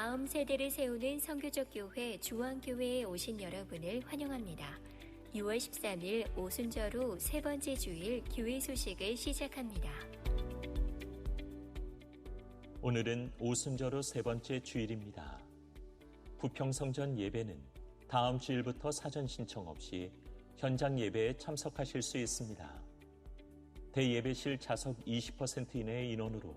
다음 세대를 세우는 선교적 교회 주원교회에 오신 여러분을 환영합니다. 6월 13일 오순절 후 세 번째 주일 교회 소식을 시작합니다. 오늘은 오순절 후 세 번째 주일입니다. 부평성전 예배는 다음 주일부터 사전 신청 없이 현장 예배에 참석하실 수 있습니다. 대예배실 좌석 20% 이내의 인원으로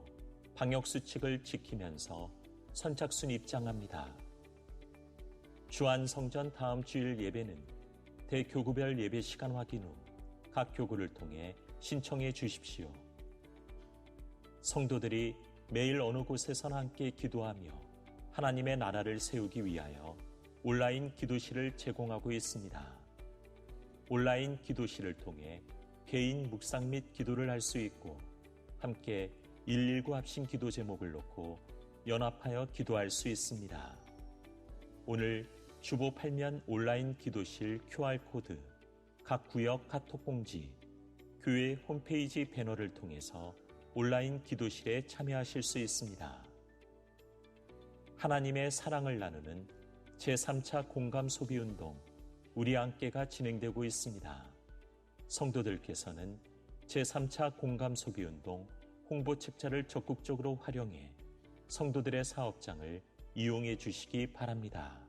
방역수칙을 지키면서 선착순 입장합니다. 주안성전 다음 주일 예배는 대교구별 예배 시간 확인 후 각 교구를 통해 신청해 주십시오. 성도들이 매일 어느 곳에서나 함께 기도하며 하나님의 나라를 세우기 위하여 온라인 기도실을 제공하고 있습니다. 온라인 기도실을 통해 개인 묵상 및 기도를 할 수 있고 함께 119 합심 기도 제목을 놓고 연합하여 기도할 수 있습니다. 오늘 주보 8면 온라인 기도실 QR코드, 각 구역 카톡 공지, 교회 홈페이지 배너를 통해서 온라인 기도실에 참여하실 수 있습니다. 하나님의 사랑을 나누는 제3차 공감 소비 운동 우리 함께가 진행되고 있습니다. 성도들께서는 제3차 공감 소비 운동 홍보 책자를 적극적으로 활용해 성도들의 사업장을 이용해 주시기 바랍니다.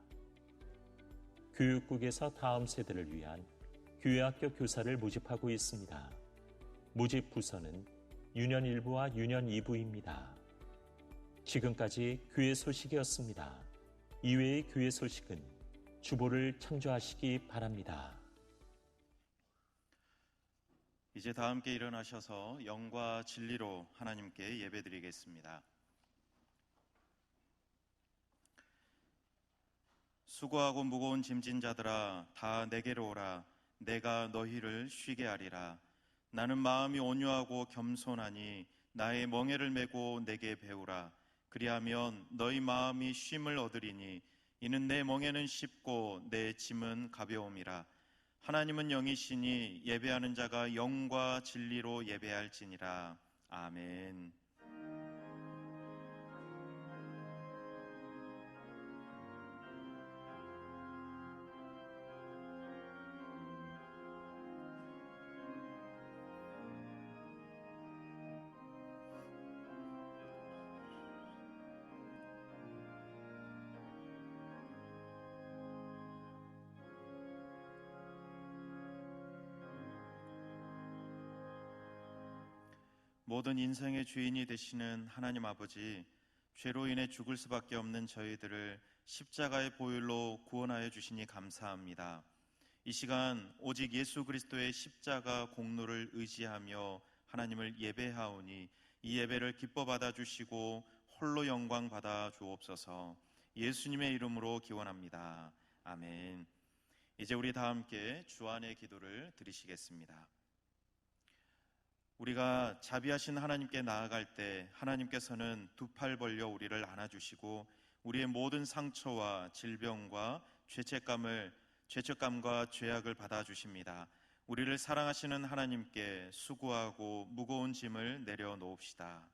교육국에서 다음 세대를 위한 교회학교 교사를 모집하고 있습니다. 모집 부서는 유년 1부와 유년 2부입니다. 지금까지 교회 소식이었습니다. 이외의 교회 소식은 주보를 참조하시기 바랍니다. 이제 다 함께 일어나셔서 영과 진리로 하나님께 예배드리겠습니다. 수고하고 무거운 짐진 자들아 다 내게로 오라. 내가 너희를 쉬게 하리라. 나는 마음이 온유하고 겸손하니 나의 멍에를 메고 내게 배우라. 그리하면 너희 마음이 쉼을 얻으리니 이는 내 멍에는 쉽고 내 짐은 가벼움이라. 하나님은 영이시니 예배하는 자가 영과 진리로 예배할지니라. 아멘. 모든 인생의 주인이 되시는 하나님 아버지, 죄로 인해 죽을 수밖에 없는 저희들을 십자가의 보혈로 구원하여 주시니 감사합니다. 이 시간 오직 예수 그리스도의 십자가 공로를 의지하며 하나님을 예배하오니 이 예배를 기뻐 받아주시고 홀로 영광 받아 주옵소서. 예수님의 이름으로 기원합니다. 아멘. 이제 우리 다 함께 주안의 기도를 드리시겠습니다. 우리가 자비하신 하나님께 나아갈 때 하나님께서는 두 팔 벌려 우리를 안아주시고 우리의 모든 상처와 질병과 죄책감과 죄악을 받아주십니다. 우리를 사랑하시는 하나님께 수고하고 무거운 짐을 내려놓읍시다.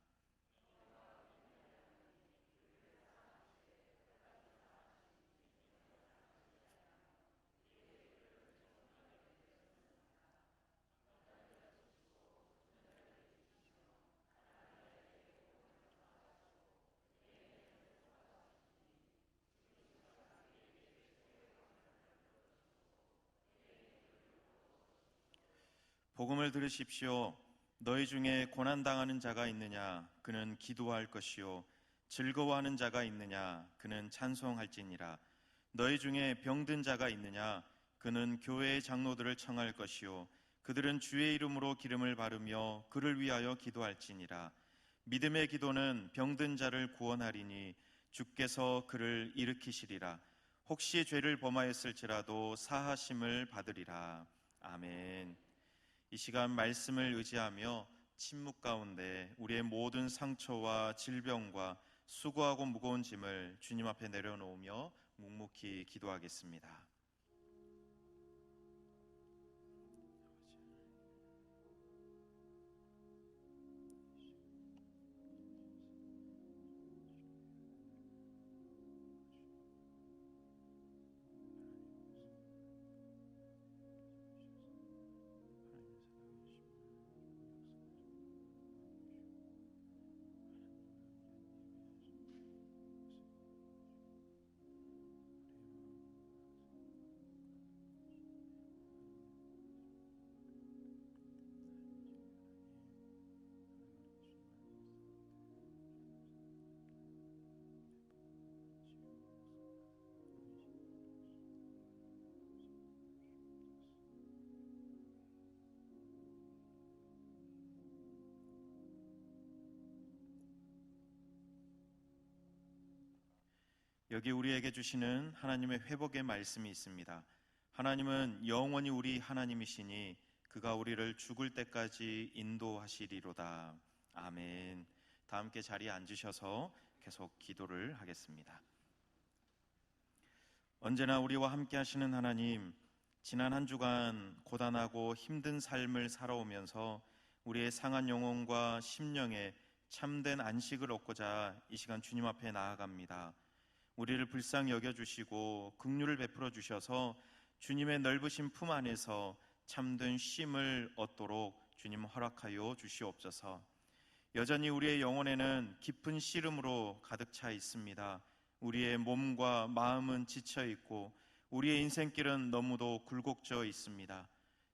복음을 들으십시오. 너희 중에 고난당하는 자가 있느냐? 그는 기도할 것이요. 즐거워하는 자가 있느냐? 그는 찬송할지니라. 너희 중에 병든 자가 있느냐? 그는 교회의 장로들을 청할 것이요. 그들은 주의 이름으로 기름을 바르며 그를 위하여 기도할지니라. 믿음의 기도는 병든 자를 구원하리니 주께서 그를 일으키시리라. 혹시 죄를 범하였을지라도 사하심을 받으리라. 아멘. 이 시간 말씀을 의지하며 침묵 가운데 우리의 모든 상처와 질병과 수고하고 무거운 짐을 주님 앞에 내려놓으며 묵묵히 기도하겠습니다. 여기 우리에게 주시는 하나님의 회복의 말씀이 있습니다. 하나님은 영원히 우리 하나님이시니 그가 우리를 죽을 때까지 인도하시리로다. 아멘. 다 함께 자리에 앉으셔서 계속 기도를 하겠습니다. 언제나 우리와 함께 하시는 하나님, 지난 한 주간 고단하고 힘든 삶을 살아오면서 우리의 상한 영혼과 심령에 참된 안식을 얻고자 이 시간 주님 앞에 나아갑니다. 우리를 불쌍히 여겨주시고 긍휼을 베풀어 주셔서 주님의 넓으신 품 안에서 참된 쉼을 얻도록 주님 허락하여 주시옵소서. 여전히 우리의 영혼에는 깊은 시름으로 가득 차 있습니다. 우리의 몸과 마음은 지쳐 있고 우리의 인생길은 너무도 굴곡져 있습니다.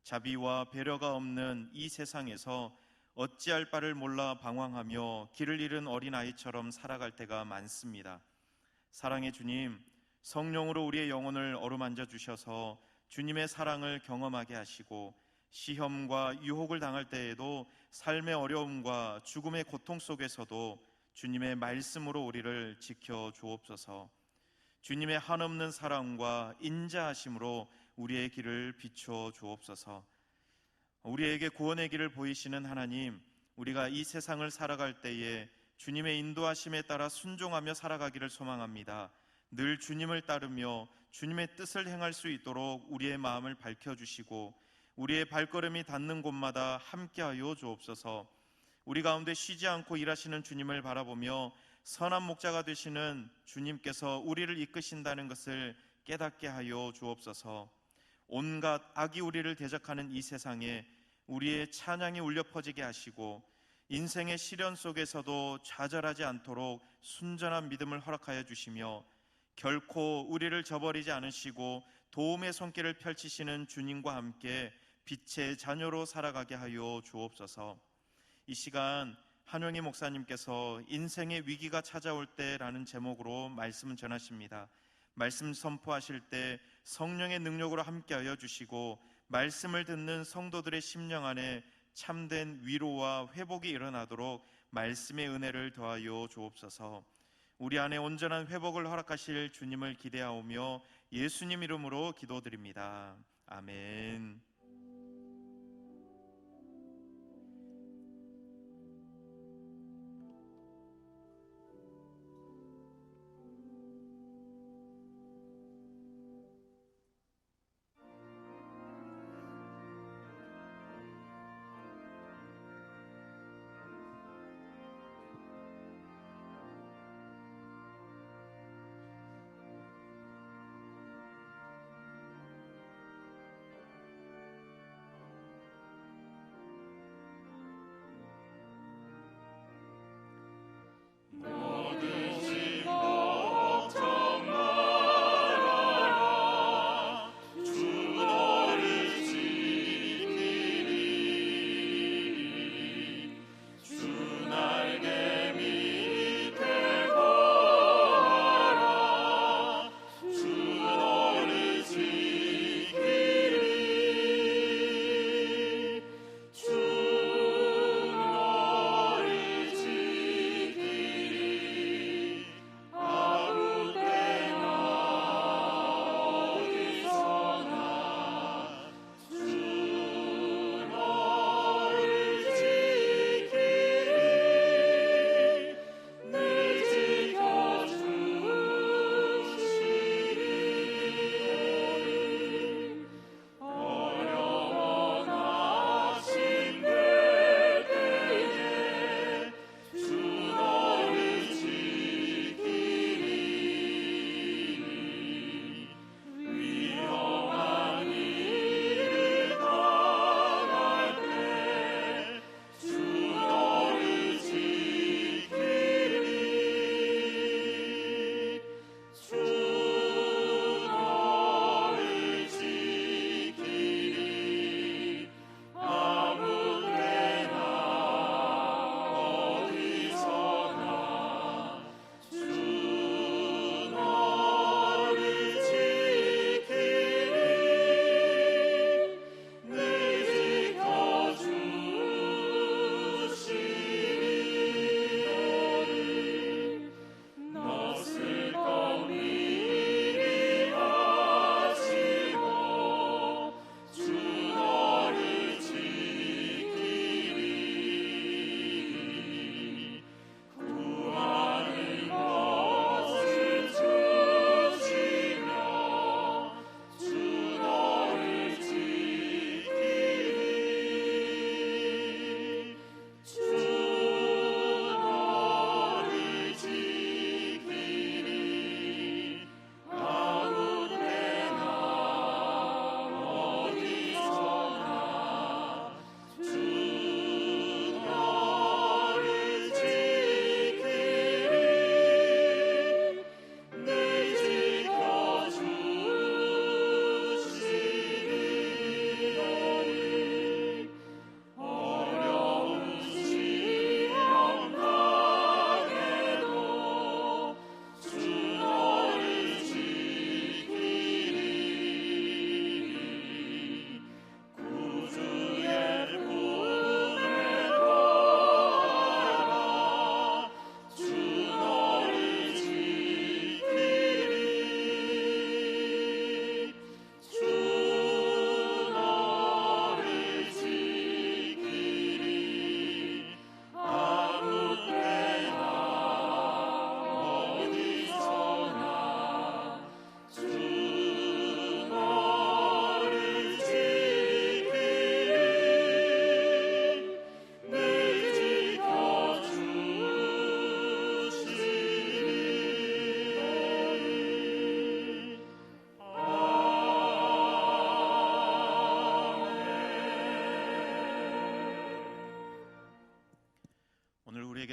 자비와 배려가 없는 이 세상에서 어찌할 바를 몰라 방황하며 길을 잃은 어린아이처럼 살아갈 때가 많습니다. 사랑의 주님, 성령으로 우리의 영혼을 어루만져 주셔서 주님의 사랑을 경험하게 하시고 시험과 유혹을 당할 때에도 삶의 어려움과 죽음의 고통 속에서도 주님의 말씀으로 우리를 지켜 주옵소서. 주님의 한없는 사랑과 인자하심으로 우리의 길을 비추어 주옵소서. 우리에게 구원의 길을 보이시는 하나님, 우리가 이 세상을 살아갈 때에 주님의 인도하심에 따라 순종하며 살아가기를 소망합니다. 늘 주님을 따르며 주님의 뜻을 행할 수 있도록 우리의 마음을 밝혀주시고 우리의 발걸음이 닿는 곳마다 함께하여 주옵소서. 우리 가운데 쉬지 않고 일하시는 주님을 바라보며 선한 목자가 되시는 주님께서 우리를 이끄신다는 것을 깨닫게 하여 주옵소서. 온갖 악이 우리를 대적하는 이 세상에 우리의 찬양이 울려 퍼지게 하시고 인생의 시련 속에서도 좌절하지 않도록 순전한 믿음을 허락하여 주시며 결코 우리를 저버리지 않으시고 도움의 손길을 펼치시는 주님과 함께 빛의 자녀로 살아가게 하여 주옵소서. 이 시간 한용희 목사님께서 인생의 위기가 찾아올 때라는 제목으로 말씀 전하십니다. 말씀 선포하실 때 성령의 능력으로 함께하여 주시고 말씀을 듣는 성도들의 심령 안에 참된 위로와 회복이 일어나도록 말씀의 은혜를 더하여 주옵소서. 우리 안에 온전한 회복을 허락하실 주님을 기대하오며 예수님 이름으로 기도드립니다. 아멘.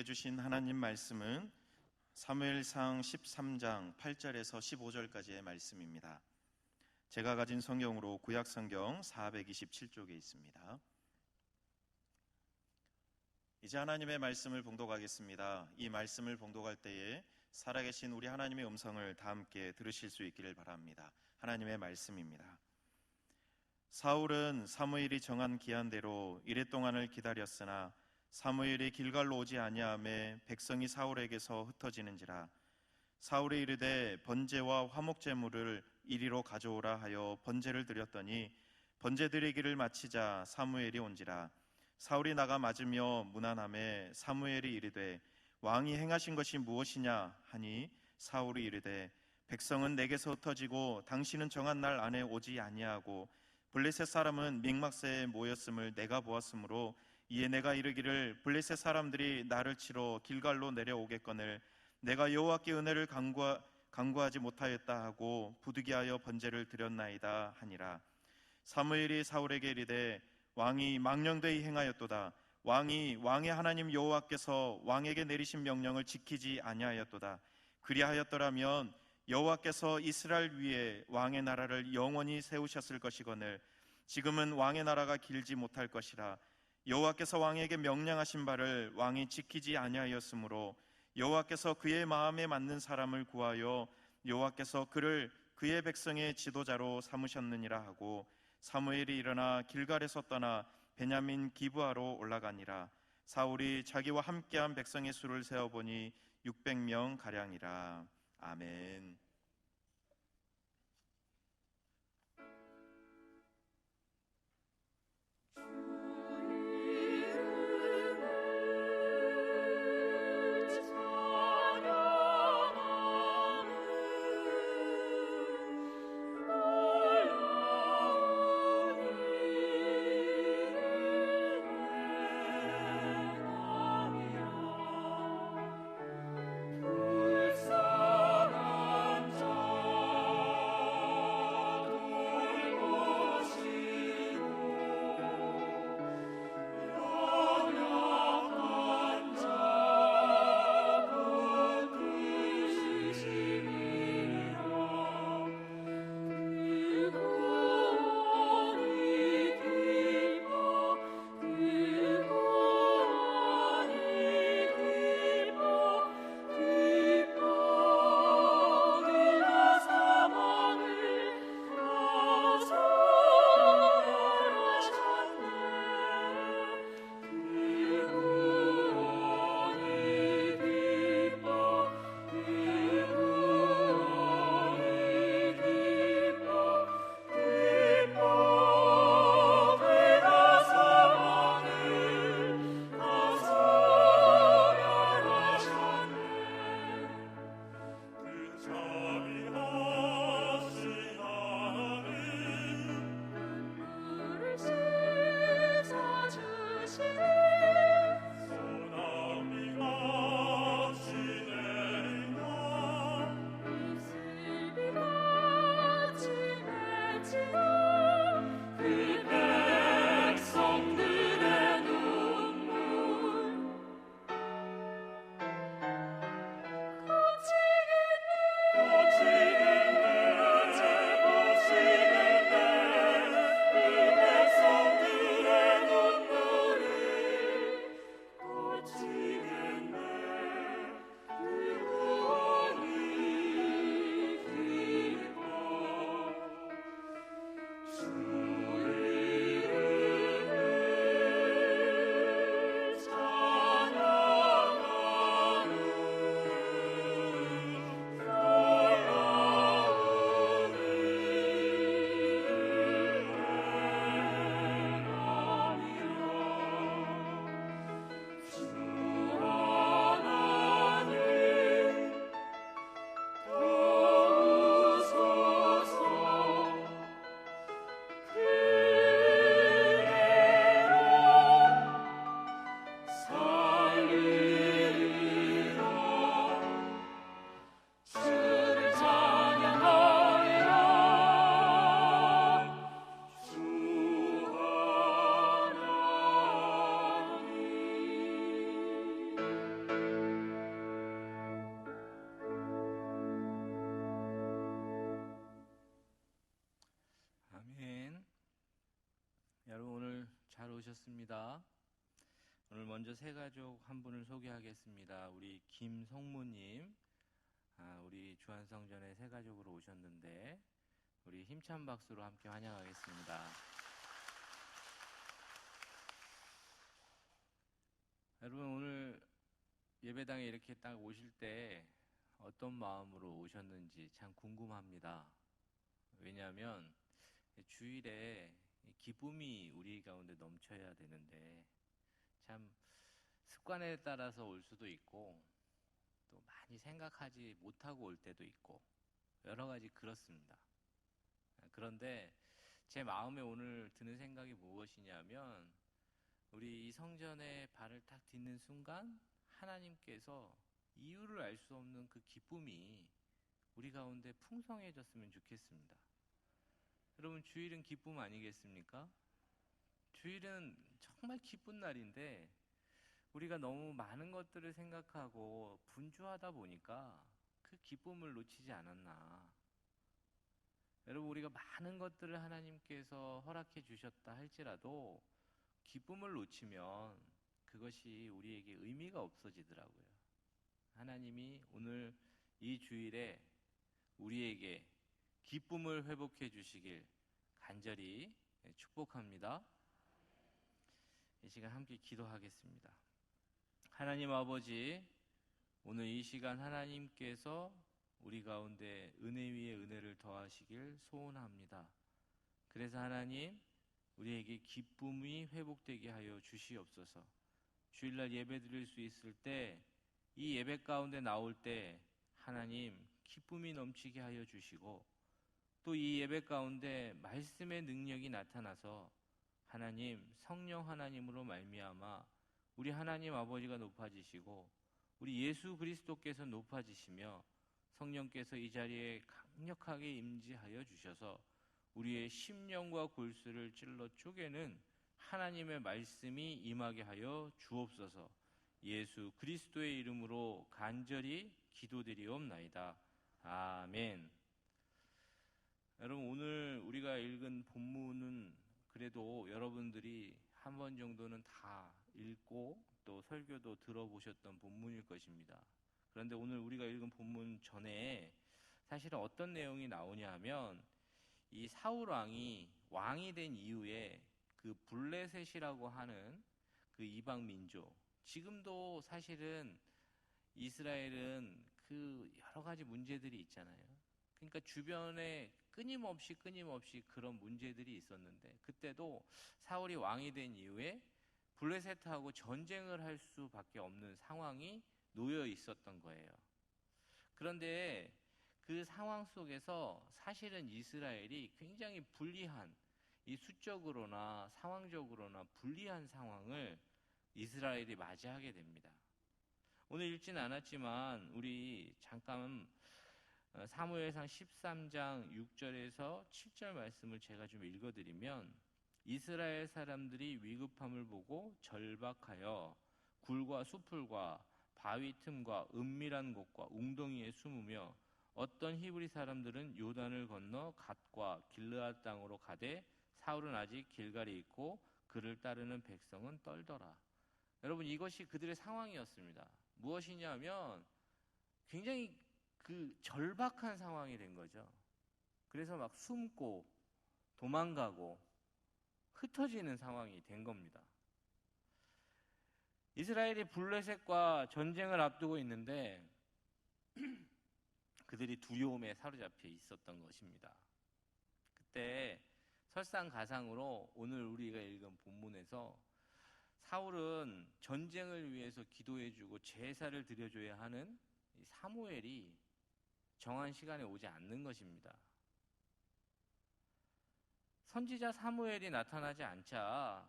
주신 하나님 말씀은 사무엘상 13장 8절에서 15절까지의 말씀입니다. 제가 가진 성경으로 구약 성경 427쪽에 있습니다. 이제 하나님의 말씀을 봉독하겠습니다. 이 말씀을 봉독할 때에 살아계신 우리 하나님의 음성을 다 함께 들으실 수 있기를 바랍니다. 하나님의 말씀입니다. 사울은 사무엘이 정한 기한대로 이레 동안을 기다렸으나 사무엘이 길갈로 오지 아니하매 백성이 사울에게서 흩어지는지라. 사울이 이르되 번제와 화목 제물을 이리로 가져오라 하여 번제를 드렸더니 번제 드리기를 마치자 사무엘이 온지라. 사울이 나가 맞으며 문안하매 사무엘이 이르되 왕이 행하신 것이 무엇이냐 하니 사울이 이르되 백성은 내게서 흩어지고 당신은 정한 날 안에 오지 아니하고 블레셋 사람은 믹막새에 모였음을 내가 보았으므로 이에 내가 이르기를 블레셋 사람들이 나를 치러 길갈로 내려오겠거늘 내가 여호와께 은혜를 간구하지 못하였다 하고 부득이하여 번제를 드렸나이다 하니라. 사무엘이 사울에게 이르되 왕이 망령되이 행하였도다. 왕이 왕의 하나님 여호와께서 왕에게 내리신 명령을 지키지 아니하였도다. 그리하였더라면 여호와께서 이스라엘 위에 왕의 나라를 영원히 세우셨을 것이거늘 지금은 왕의 나라가 길지 못할 것이라. 여호와께서 왕에게 명령하신 바를 왕이 지키지 아니하였으므로 여호와께서 그의 마음에 맞는 사람을 구하여 여호와께서 그를 그의 백성의 지도자로 삼으셨느니라 하고 사무엘이 일어나 길갈에서 떠나 베냐민 기브아로 올라가니라. 사울이 자기와 함께한 백성의 수를 세어보니 600명 가량이라. 아멘. 오셨습니다. 오늘 먼저 세 가족 한 분을 소개하겠습니다. 우리 김성모님, 우리 주한성전에 세 가족으로 오셨는데 우리 힘찬 박수로 함께 환영하겠습니다. 여러분, 오늘 예배당에 이렇게 딱 오실 때 어떤 마음으로 오셨는지 참 궁금합니다. 왜냐하면 주일에 기쁨이 우리 가운데 넘쳐야 되는데 참 습관에 따라서 올 수도 있고 또 많이 생각하지 못하고 올 때도 있고 여러 가지 그렇습니다. 그런데 제 마음에 오늘 드는 생각이 무엇이냐면 우리 이 성전에 발을 딱 딛는 순간 하나님께서 이유를 알 수 없는 그 기쁨이 우리 가운데 풍성해졌으면 좋겠습니다. 여러분, 주일은 기쁨 아니겠습니까? 주일은 정말 기쁜 날인데 우리가 너무 많은 것들을 생각하고 분주하다 보니까 그 기쁨을 놓치지 않았나. 여러분, 우리가 많은 것들을 하나님께서 허락해 주셨다 할지라도 기쁨을 놓치면 그것이 우리에게 의미가 없어지더라고요. 하나님이 오늘 이 주일에 우리에게 기쁨을 회복해 주시길 간절히 축복합니다. 이 시간 함께 기도하겠습니다. 하나님 아버지, 오늘 이 시간 하나님께서 우리 가운데 은혜 위에 은혜를 더하시길 소원합니다. 그래서 하나님, 우리에게 기쁨이 회복되게 하여 주시옵소서. 주일날 예배 드릴 수 있을 때, 이 예배 가운데 나올 때 하나님 기쁨이 넘치게 하여 주시고, 또 이 예배 가운데 말씀의 능력이 나타나서 하나님, 성령 하나님으로 말미암아 우리 하나님 아버지가 높아지시고 우리 예수 그리스도께서 높아지시며 성령께서 이 자리에 강력하게 임재하여 주셔서 우리의 심령과 골수를 찔러 쪼개는 하나님의 말씀이 임하게 하여 주옵소서. 예수 그리스도의 이름으로 간절히 기도드리옵나이다. 아멘. 여러분, 오늘 우리가 읽은 본문은 그래도 여러분들이 한 번 정도는 다 읽고 또 설교도 들어보셨던 본문일 것입니다. 그런데 오늘 우리가 읽은 본문 전에 사실은 어떤 내용이 나오냐 하면 이 사울 왕이 된 이후에 그 블레셋이라고 하는 그 이방 민족, 지금도 사실은 이스라엘은 그 여러 가지 문제들이 있잖아요. 그러니까 주변에 끊임없이 그런 문제들이 있었는데 그때도 사울이 왕이 된 이후에 블레셋하고 전쟁을 할 수밖에 없는 상황이 놓여 있었던 거예요. 그런데 그 상황 속에서 사실은 이스라엘이 굉장히 불리한, 이 수적으로나 상황적으로나 불리한 상황을 이스라엘이 맞이하게 됩니다. 오늘 읽진 않았지만 우리 잠깐 사무엘상 13장 6절에서 7절 말씀을 제가 좀 읽어드리면, 이스라엘 사람들이 위급함을 보고 절박하여 굴과 수풀과 바위 틈과 은밀한 곳과 웅덩이에 숨으며 어떤 히브리 사람들은 요단을 건너 갓과 길르앗 땅으로 가되 사울은 아직 길갈에 있고 그를 따르는 백성은 떨더라. 여러분, 이것이 그들의 상황이었습니다. 무엇이냐면 굉장히 그 절박한 상황이 된 거죠. 그래서 막 숨고 도망가고 흩어지는 상황이 된 겁니다. 이스라엘이 블레셋과 전쟁을 앞두고 있는데 그들이 두려움에 사로잡혀 있었던 것입니다. 그때 설상가상으로 오늘 우리가 읽은 본문에서 사울은 전쟁을 위해서 기도해주고 제사를 드려줘야 하는 사무엘이 정한 시간에 오지 않는 것입니다. 선지자 사무엘이 나타나지 않자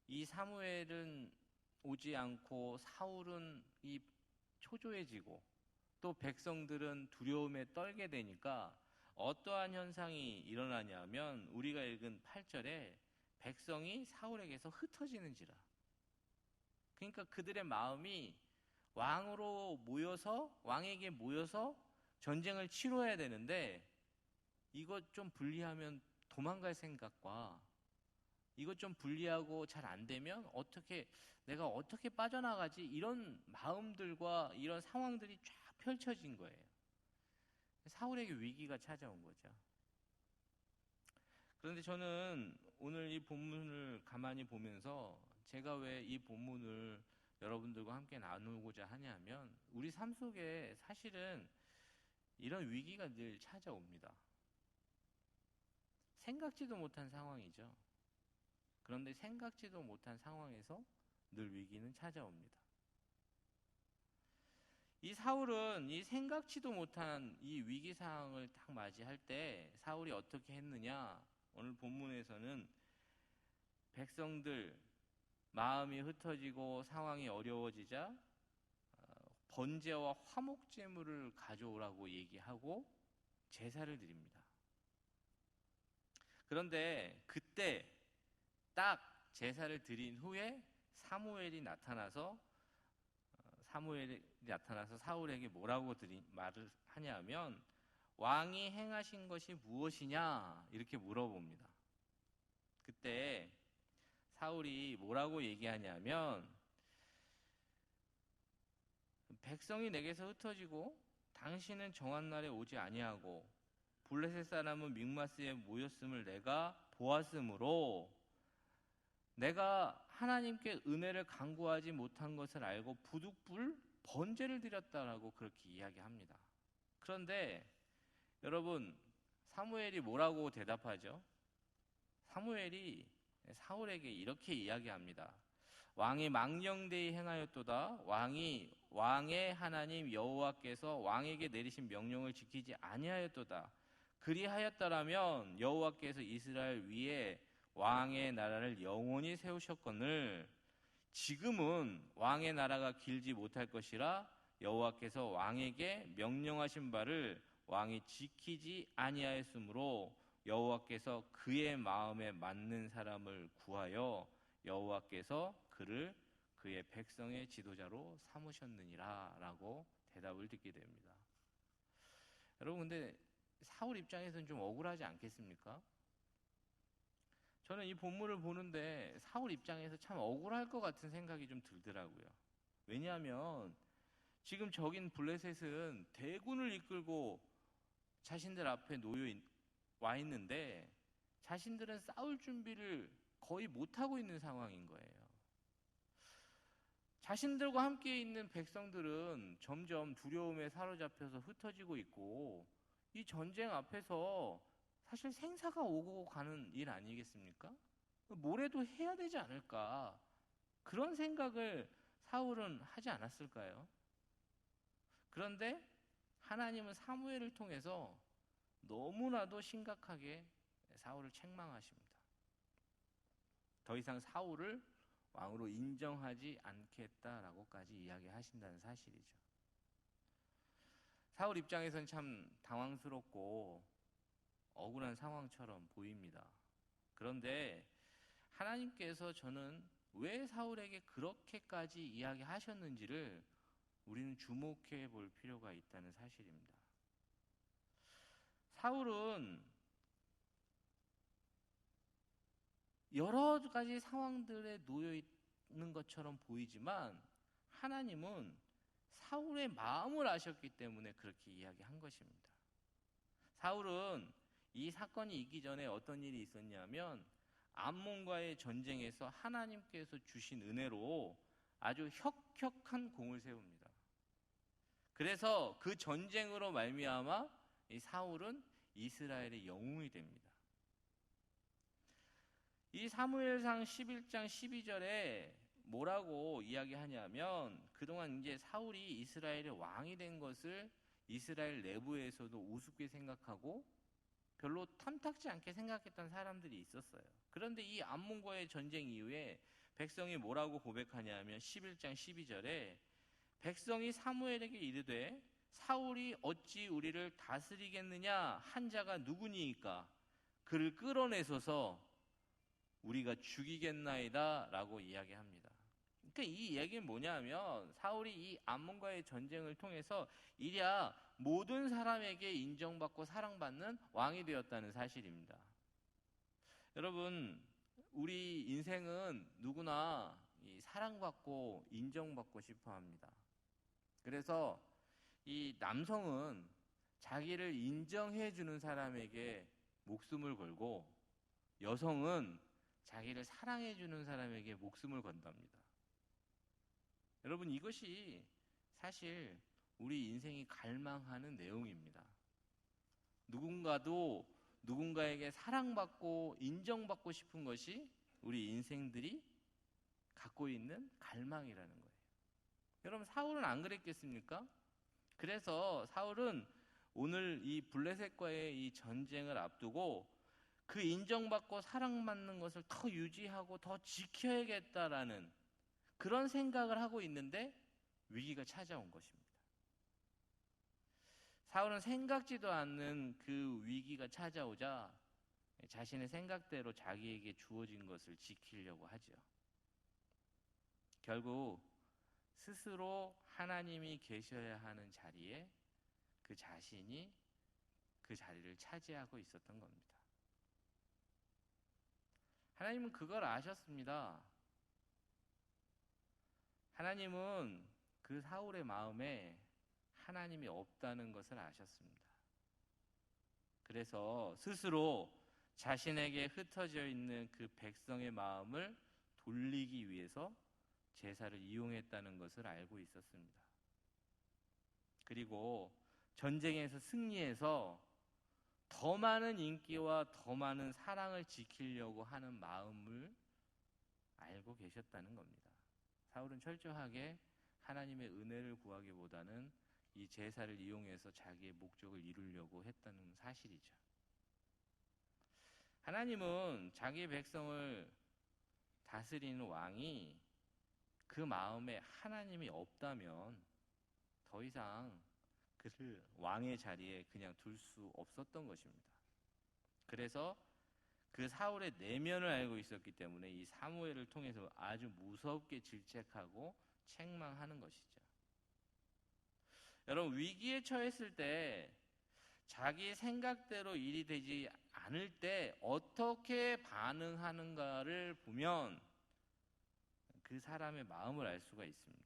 이 사무엘은 오지 않고 사울은 이 초조해지고 또 백성들은 두려움에 떨게 되니까 어떠한 현상이 일어나냐면 우리가 읽은 8절에 백성이 사울에게서 흩어지는지라. 그러니까 그들의 마음이 왕에게 모여서 전쟁을 치러야 되는데 이것 좀 불리하면 도망갈 생각과 이것 좀 불리하고 잘 안 되면 내가 어떻게 빠져나가지? 이런 마음들과 이런 상황들이 쫙 펼쳐진 거예요. 사울에게 위기가 찾아온 거죠. 그런데 저는 오늘 이 본문을 가만히 보면서 제가 왜 이 본문을 여러분들과 함께 나누고자 하냐면 우리 삶 속에 사실은 이런 위기가 늘 찾아옵니다. 생각지도 못한 상황이죠. 그런데 생각지도 못한 상황에서 늘 위기는 찾아옵니다. 이 사울은 이 생각지도 못한 이 위기 상황을 딱 맞이할 때 사울이 어떻게 했느냐? 오늘 본문에서는 백성들 마음이 흩어지고 상황이 어려워지자 번제와 화목 제물을 가져오라고 얘기하고 제사를 드립니다. 그런데 그때 딱 제사를 드린 후에 사무엘이 나타나서 사울에게 뭐라고 말을 하냐면 왕이 행하신 것이 무엇이냐 이렇게 물어봅니다. 그때 사울이 뭐라고 얘기하냐면 백성이 내게서 흩어지고 당신은 정한 날에 오지 아니하고 블레셋 사람은 믹마스에 모였음을 내가 보았으므로 내가 하나님께 은혜를 간구하지 못한 것을 알고 부득불 번제를 드렸다라고 그렇게 이야기합니다. 그런데 여러분 사무엘이 뭐라고 대답하죠? 사무엘이 사울에게 이렇게 이야기합니다. 왕이 망령되이 행하였도다. 왕의 하나님 여호와께서 왕에게 내리신 명령을 지키지 아니하였도다. 그리하였더라면 여호와께서 이스라엘 위에 왕의 나라를 영원히 세우셨거늘 지금은 왕의 나라가 길지 못할 것이라 여호와께서 왕에게 명령하신 바를 왕이 지키지 아니하였으므로 여호와께서 그의 마음에 맞는 사람을 구하여 여호와께서 그를 그의 백성의 지도자로 삼으셨느니라 라고 대답을 듣게 됩니다. 여러분 근데 사울 입장에서는 좀 억울하지 않겠습니까? 저는 이 본문을 보는데 사울 입장에서 참 억울할 것 같은 생각이 좀 들더라고요. 왜냐하면 지금 적인 블레셋은 대군을 이끌고 자신들 앞에 와 있는데 자신들은 싸울 준비를 거의 못하고 있는 상황인 거예요. 자신들과 함께 있는 백성들은 점점 두려움에 사로잡혀서 흩어지고 있고 이 전쟁 앞에서 사실 생사가 오고 가는 일 아니겠습니까? 뭐래도 해야 되지 않을까? 그런 생각을 사울은 하지 않았을까요? 그런데 하나님은 사무엘을 통해서 너무나도 심각하게 사울을 책망하십니다. 더 이상 사울을 왕으로 인정하지 않겠다라고까지 이야기하신다는 사실이죠. 사울 입장에서는 참 당황스럽고 억울한 상황처럼 보입니다. 그런데 하나님께서 저는 왜 사울에게 그렇게까지 이야기하셨는지를 우리는 주목해 볼 필요가 있다는 사실입니다. 사울은 여러 가지 상황들에 놓여 있는 것처럼 보이지만 하나님은 사울의 마음을 아셨기 때문에 그렇게 이야기한 것입니다. 사울은 이 사건이 있기 전에 어떤 일이 있었냐면 암몬과의 전쟁에서 하나님께서 주신 은혜로 아주 혁혁한 공을 세웁니다. 그래서 그 전쟁으로 말미암아 이 사울은 이스라엘의 영웅이 됩니다. 이 사무엘상 11장 12절에 뭐라고 이야기하냐면 그동안 이제 사울이 이스라엘의 왕이 된 것을 이스라엘 내부에서도 우습게 생각하고 별로 탐탁지 않게 생각했던 사람들이 있었어요. 그런데 이 암몬과의 전쟁 이후에 백성이 뭐라고 고백하냐면 11장 12절에 백성이 사무엘에게 이르되 사울이 어찌 우리를 다스리겠느냐 한 자가 누구니이까 그를 끌어내소서 우리가 죽이겠나이다 라고 이야기합니다. 그러니까 이 얘기는 뭐냐면 사울이 이 암몬과의 전쟁을 통해서 이랴 모든 사람에게 인정받고 사랑받는 왕이 되었다는 사실입니다. 여러분 우리 인생은 누구나 이 사랑받고 인정받고 싶어 합니다. 그래서 이 남성은 자기를 인정해 주는 사람에게 목숨을 걸고 여성은 자기를 사랑해 주는 사람에게 목숨을 건답니다. 여러분, 이것이 사실 우리 인생이 갈망하는 내용입니다. 누군가에게 사랑받고 인정받고 싶은 것이 우리 인생들이 갖고 있는 갈망이라는 거예요. 여러분, 사울은 안 그랬겠습니까? 그래서 사울은 오늘 이 블레셋과의 이 전쟁을 앞두고 그 인정받고 사랑받는 것을 더 유지하고 더 지켜야겠다라는 그런 생각을 하고 있는데 위기가 찾아온 것입니다. 사울은 생각지도 않는 그 위기가 찾아오자 자신의 생각대로 자기에게 주어진 것을 지키려고 하죠. 결국 스스로 하나님이 계셔야 하는 자리에 그 자신이 그 자리를 차지하고 있었던 겁니다. 하나님은 그걸 아셨습니다. 하나님은 그 사울의 마음에 하나님이 없다는 것을 아셨습니다. 그래서 스스로 자신에게 흩어져 있는 그 백성의 마음을 돌리기 위해서 제사를 이용했다는 것을 알고 있었습니다. 그리고 전쟁에서 승리해서 더 많은 인기와 더 많은 사랑을 지키려고 하는 마음을 알고 계셨다는 겁니다. 사울은 철저하게 하나님의 은혜를 구하기보다는 이 제사를 이용해서 자기의 목적을 이루려고 했다는 사실이죠. 하나님은 자기의 백성을 다스리는 왕이 그 마음에 하나님이 없다면 더 이상 그를 왕의 자리에 그냥 둘 수 없었던 것입니다. 그래서 그 사울의 내면을 알고 있었기 때문에 이 사무엘을 통해서 아주 무섭게 질책하고 책망하는 것이죠. 여러분, 위기에 처했을 때 자기 생각대로 일이 되지 않을 때 어떻게 반응하는가를 보면 그 사람의 마음을 알 수가 있습니다.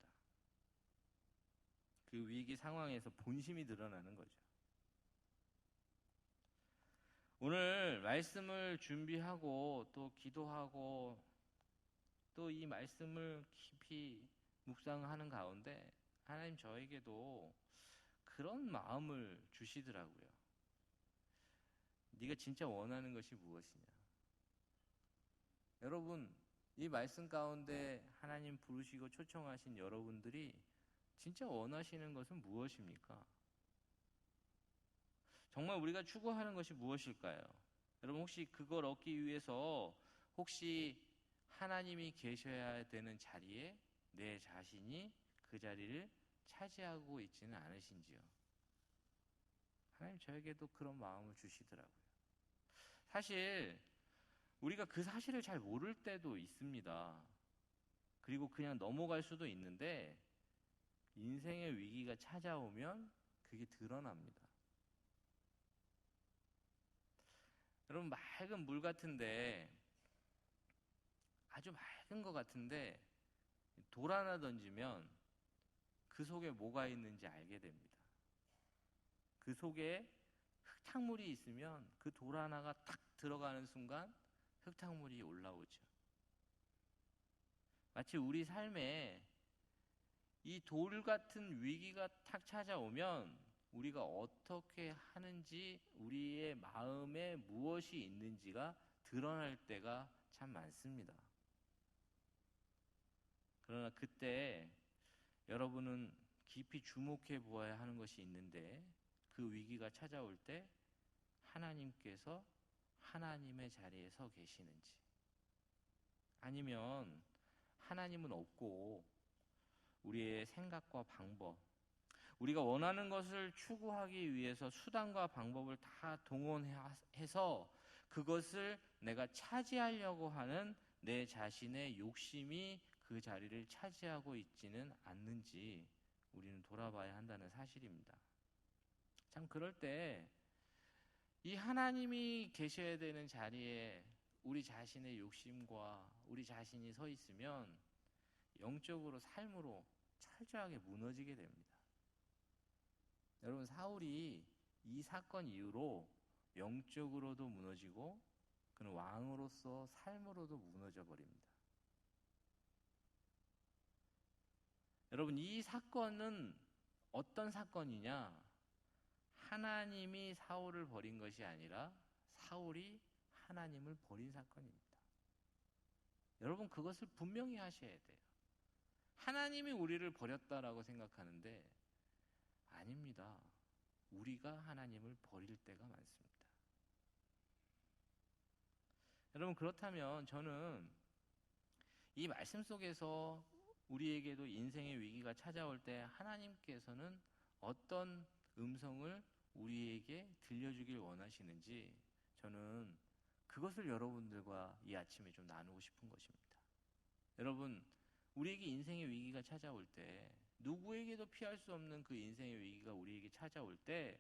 그 위기 상황에서 본심이 드러나는 거죠. 오늘 말씀을 준비하고 또 기도하고 또 이 말씀을 깊이 묵상하는 가운데 하나님 저에게도 그런 마음을 주시더라고요. 네가 진짜 원하는 것이 무엇이냐? 여러분, 이 말씀 가운데 하나님 부르시고 초청하신 여러분들이 진짜 원하시는 것은 무엇입니까? 정말 우리가 추구하는 것이 무엇일까요? 여러분, 혹시 그걸 얻기 위해서 혹시 하나님이 계셔야 되는 자리에 내 자신이 그 자리를 차지하고 있지는 않으신지요? 하나님 저에게도 그런 마음을 주시더라고요. 사실 우리가 그 사실을 잘 모를 때도 있습니다. 그리고 그냥 넘어갈 수도 있는데 인생의 위기가 찾아오면 그게 드러납니다. 여러분, 맑은 물 같은데, 아주 맑은 것 같은데 돌 하나 던지면 그 속에 뭐가 있는지 알게 됩니다. 그 속에 흙탕물이 있으면 그 돌 하나가 탁 들어가는 순간 흙탕물이 올라오죠. 마치 우리 삶에 이 돌 같은 위기가 탁 찾아오면 우리가 어떻게 하는지, 우리의 마음에 무엇이 있는지가 드러날 때가 참 많습니다. 그러나 그때 여러분은 깊이 주목해 보아야 하는 것이 있는데, 그 위기가 찾아올 때 하나님께서 하나님의 자리에 서 계시는지, 아니면 하나님은 없고 우리의 생각과 방법, 우리가 원하는 것을 추구하기 위해서 수단과 방법을 다 동원해서 그것을 내가 차지하려고 하는 내 자신의 욕심이 그 자리를 차지하고 있지는 않는지 우리는 돌아봐야 한다는 사실입니다. 참 그럴 때 이 하나님이 계셔야 되는 자리에 우리 자신의 욕심과 우리 자신이 서 있으면 영적으로 삶으로 철저하게 무너지게 됩니다. 여러분, 사울이 이 사건 이후로 영적으로도 무너지고 그는 왕으로서 삶으로도 무너져 버립니다. 여러분, 이 사건은 어떤 사건이냐? 하나님이 사울을 버린 것이 아니라 사울이 하나님을 버린 사건입니다. 여러분, 그것을 분명히 하셔야 돼요. 하나님이 우리를 버렸다라고 생각하는데 아닙니다. 우리가 하나님을 버릴 때가 많습니다. 여러분, 그렇다면 저는 이 말씀 속에서 우리에게도 인생의 위기가 찾아올 때 하나님께서는 어떤 음성을 우리에게 들려주길 원하시는지 저는 그것을 여러분들과 이 아침에 좀 나누고 싶은 것입니다. 여러분, 우리에게 인생의 위기가 찾아올 때, 누구에게도 피할 수 없는 그 인생의 위기가 우리에게 찾아올 때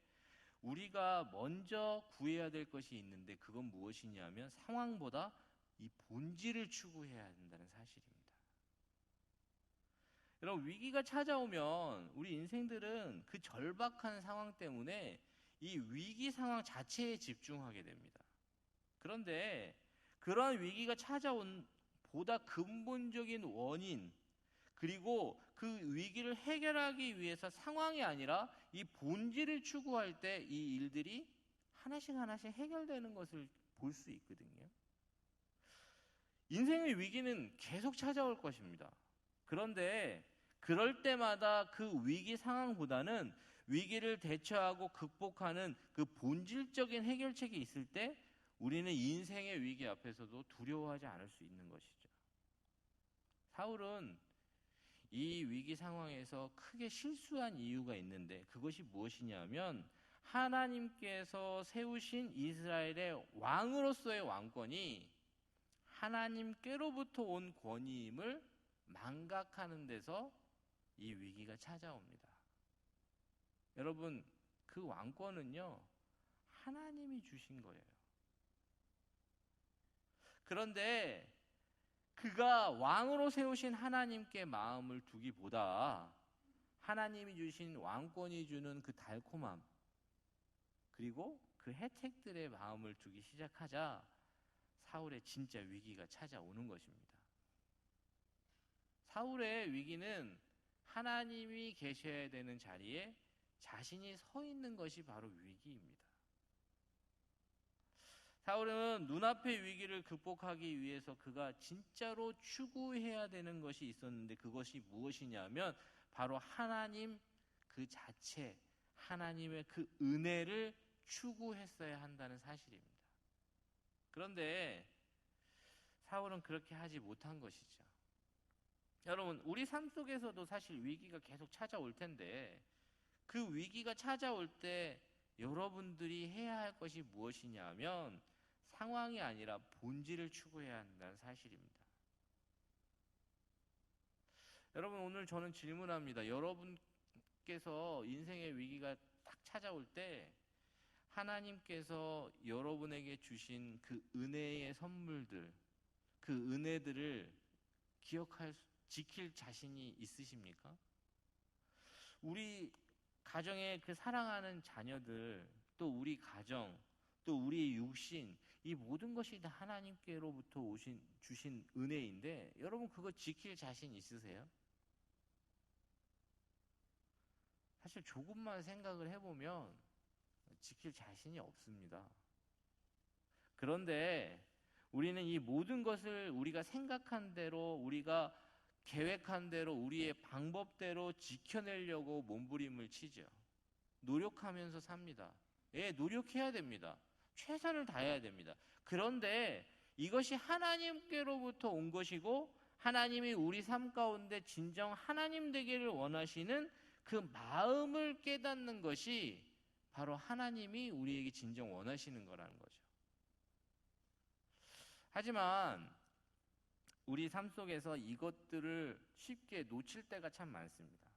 우리가 먼저 구해야 될 것이 있는데 그건 무엇이냐면 상황보다 이 본질을 추구해야 된다는 사실입니다. 여러분, 위기가 찾아오면 우리 인생들은 그 절박한 상황 때문에 이 위기 상황 자체에 집중하게 됩니다. 그런데 그러한 위기가 찾아온 보다 근본적인 원인, 그리고 그 위기를 해결하기 위해서 상황이 아니라 이 본질을 추구할 때 이 일들이 하나씩 하나씩 해결되는 것을 볼 수 있거든요. 인생의 위기는 계속 찾아올 것입니다. 그런데 그럴 때마다 그 위기 상황보다는 위기를 대처하고 극복하는 그 본질적인 해결책이 있을 때 우리는 인생의 위기 앞에서도 두려워하지 않을 수 있는 것이죠. 사울은 이 위기 상황에서 크게 실수한 이유가 있는데 그것이 무엇이냐면 하나님께서 세우신 이스라엘의 왕으로서의 왕권이 하나님께로부터 온 권위임을 망각하는 데서 이 위기가 찾아옵니다. 여러분, 그 왕권은요, 하나님이 주신 거예요. 그런데 그가 왕으로 세우신 하나님께 마음을 두기보다 하나님이 주신 왕권이 주는 그 달콤함, 그리고 그 혜택들의 마음을 두기 시작하자 사울의 진짜 위기가 찾아오는 것입니다. 사울의 위기는 하나님이 계셔야 되는 자리에 자신이 서 있는 것이 바로 위기입니다. 사울은 눈앞의 위기를 극복하기 위해서 그가 진짜로 추구해야 되는 것이 있었는데 그것이 무엇이냐면 바로 하나님 그 자체, 하나님의 그 은혜를 추구했어야 한다는 사실입니다. 그런데 사울은 그렇게 하지 못한 것이죠. 여러분, 우리 삶 속에서도 사실 위기가 계속 찾아올 텐데 그 위기가 찾아올 때 여러분들이 해야 할 것이 무엇이냐면 상황이 아니라 본질을 추구해야 한다는 사실입니다. 여러분, 오늘 저는 질문합니다. 여러분께서 인생의 위기가 딱 찾아올 때 하나님께서 여러분에게 주신 그 은혜의 선물들, 그 은혜들을 지킬 자신이 있으십니까? 우리 가정의 그 사랑하는 자녀들, 또 우리 가정, 또 우리의 육신, 이 모든 것이 다 하나님께로부터 주신 은혜인데 여러분 그거 지킬 자신 있으세요? 사실 조금만 생각을 해보면 지킬 자신이 없습니다. 그런데 우리는 이 모든 것을 우리가 생각한 대로, 우리가 계획한 대로, 우리의 방법대로 지켜내려고 몸부림을 치죠. 노력하면서 삽니다. 예, 노력해야 됩니다. 최선을 다해야 됩니다. 그런데 이것이 하나님께로부터 온 것이고 하나님이 우리 삶 가운데 진정 하나님 되기를 원하시는 그 마음을 깨닫는 것이 바로 하나님이 우리에게 진정 원하시는 거라는 거죠. 하지만 우리 삶 속에서 이것들을 쉽게 놓칠 때가 참 많습니다.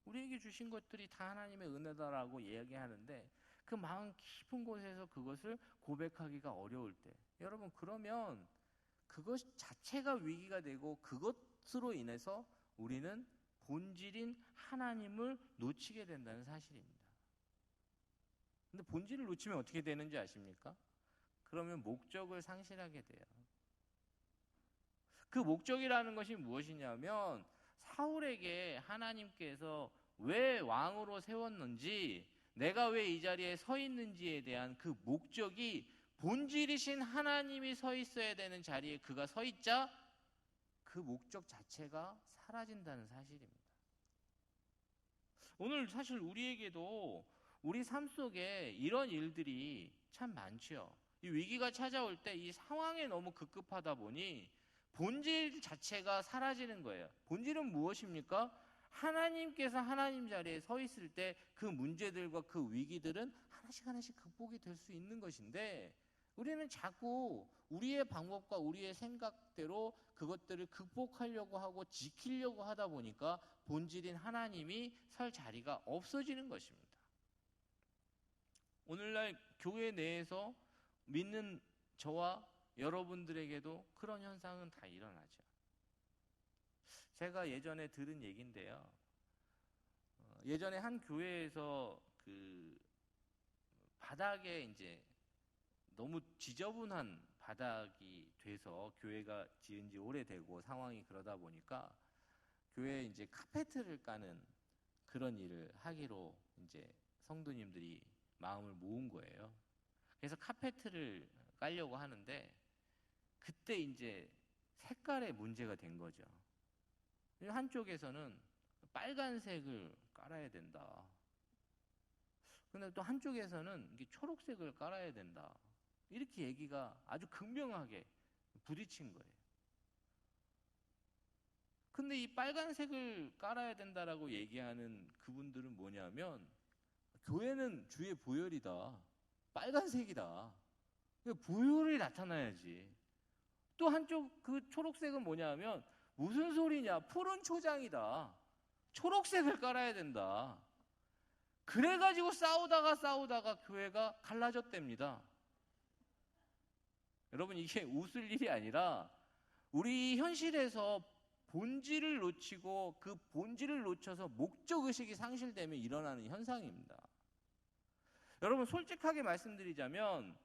우리에게 주신 것들이 다 하나님의 은혜다라고 이야기하는데 그 마음 깊은 곳에서 그것을 고백하기가 어려울 때, 여러분 그러면 그것 자체가 위기가 되고 그것으로 인해서 우리는 본질인 하나님을 놓치게 된다는 사실입니다. 근데 본질을 놓치면 어떻게 되는지 아십니까? 그러면 목적을 상실하게 돼요. 그 목적이라는 것이 무엇이냐면 사울에게 하나님께서 왜 왕으로 세웠는지, 내가 왜 이 자리에 서 있는지에 대한 그 목적이 본질이신 하나님이 서 있어야 되는 자리에 그가 서 있자 그 목적 자체가 사라진다는 사실입니다. 오늘 사실 우리에게도 우리 삶 속에 이런 일들이 참 많죠. 이 위기가 찾아올 때 이 상황에 너무 급급하다 보니 본질 자체가 사라지는 거예요. 본질은 무엇입니까? 하나님께서 하나님 자리에 서 있을 때 그 문제들과 그 위기들은 하나씩 하나씩 극복이 될 수 있는 것인데, 우리는 자꾸 우리의 방법과 우리의 생각대로 그것들을 극복하려고 하고 지키려고 하다 보니까 본질인 하나님이 설 자리가 없어지는 것입니다. 오늘날 교회 내에서 믿는 저와 여러분들에게도 그런 현상은 다 일어나죠. 제가 예전에 들은 얘기인데요. 예전에 한 교회에서 그 바닥에 이제 너무 지저분한 바닥이 돼서, 교회가 지은 지 오래되고 상황이 그러다 보니까 교회에 이제 카페트를 까는 그런 일을 하기로 이제 성도님들이 마음을 모은 거예요. 그래서 카페트를 깔려고 하는데 그때 이제 색깔에 문제가 된 거죠. 한쪽에서는 빨간색을 깔아야 된다. 근데 또 한쪽에서는 이게 초록색을 깔아야 된다. 이렇게 얘기가 아주 극명하게 부딪힌 거예요. 근데 이 빨간색을 깔아야 된다라고 얘기하는 그분들은 뭐냐면, 교회는 주의 보혈이다, 빨간색이다, 보혈이 나타나야지. 또 한쪽 그 초록색은 뭐냐면, 무슨 소리냐, 푸른 초장이다, 초록색을 깔아야 된다. 그래가지고 싸우다가 교회가 갈라졌답니다. 여러분, 이게 웃을 일이 아니라 우리 현실에서 본질을 놓치고 그 본질을 놓쳐서 목적의식이 상실되면 일어나는 현상입니다. 여러분, 솔직하게 말씀드리자면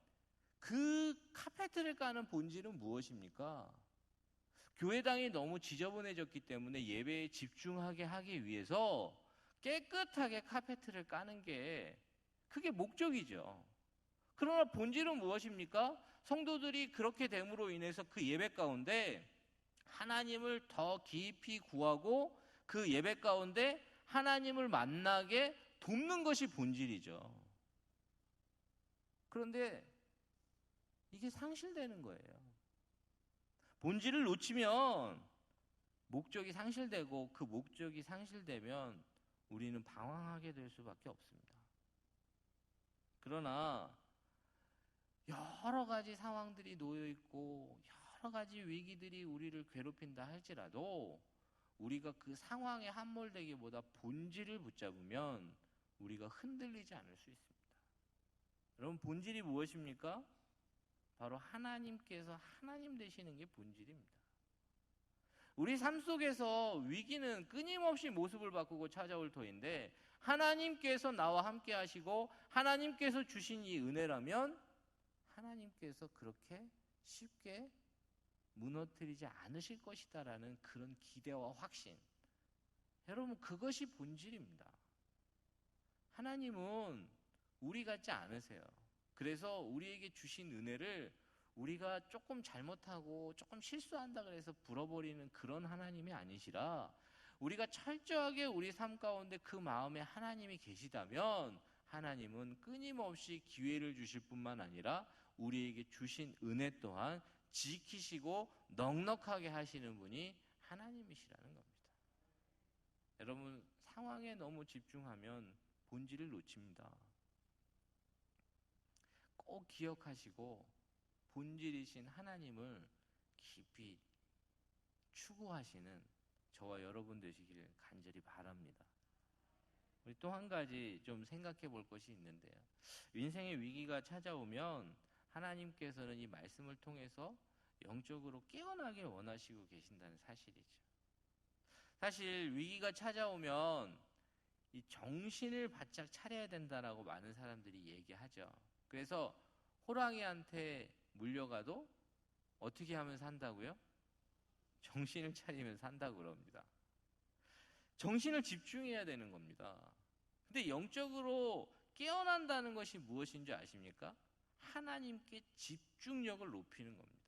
그 카페트를 까는 본질은 무엇입니까? 교회당이 너무 지저분해졌기 때문에 예배에 집중하게 하기 위해서 깨끗하게 카페트를 까는 게 그게 목적이죠. 그러나 본질은 무엇입니까? 성도들이 그렇게 됨으로 인해서 그 예배 가운데 하나님을 더 깊이 구하고 그 예배 가운데 하나님을 만나게 돕는 것이 본질이죠. 그런데 이게 상실되는 거예요. 본질을 놓치면 목적이 상실되고, 그 목적이 상실되면 우리는 방황하게 될 수밖에 없습니다. 그러나 여러 가지 상황들이 놓여 있고 여러 가지 위기들이 우리를 괴롭힌다 할지라도 우리가 그 상황에 함몰되기보다 본질을 붙잡으면 우리가 흔들리지 않을 수 있습니다. 여러분, 본질이 무엇입니까? 바로 하나님께서 하나님 되시는 게 본질입니다. 우리 삶 속에서 위기는 끊임없이 모습을 바꾸고 찾아올 터인데, 하나님께서 나와 함께 하시고 하나님께서 주신 이 은혜라면 하나님께서 그렇게 쉽게 무너뜨리지 않으실 것이다라는 그런 기대와 확신, 여러분, 그것이 본질입니다. 하나님은 우리 같지 않으세요. 그래서 우리에게 주신 은혜를 우리가 조금 잘못하고 조금 실수한다 그래서 불어버리는 그런 하나님이 아니시라, 우리가 철저하게 우리 삶 가운데 그 마음에 하나님이 계시다면 하나님은 끊임없이 기회를 주실 뿐만 아니라 우리에게 주신 은혜 또한 지키시고 넉넉하게 하시는 분이 하나님이시라는 겁니다. 여러분, 상황에 너무 집중하면 본질을 놓칩니다. 꼭 기억하시고 본질이신 하나님을 깊이 추구하시는 저와 여러분 되시기를 간절히 바랍니다. 우리 또 한 가지 좀 생각해 볼 것이 있는데요. 인생의 위기가 찾아오면 하나님께서는 이 말씀을 통해서 영적으로 깨어나길 원하시고 계신다는 사실이죠. 사실 위기가 찾아오면 이 정신을 바짝 차려야 된다라고 많은 사람들이 얘기하죠. 그래서 호랑이한테 물려가도 어떻게 하면 산다고요? 정신을 차리면 산다고 그럽니다. 정신을 집중해야 되는 겁니다. 근데 영적으로 깨어난다는 것이 무엇인 줄 아십니까? 하나님께 집중력을 높이는 겁니다.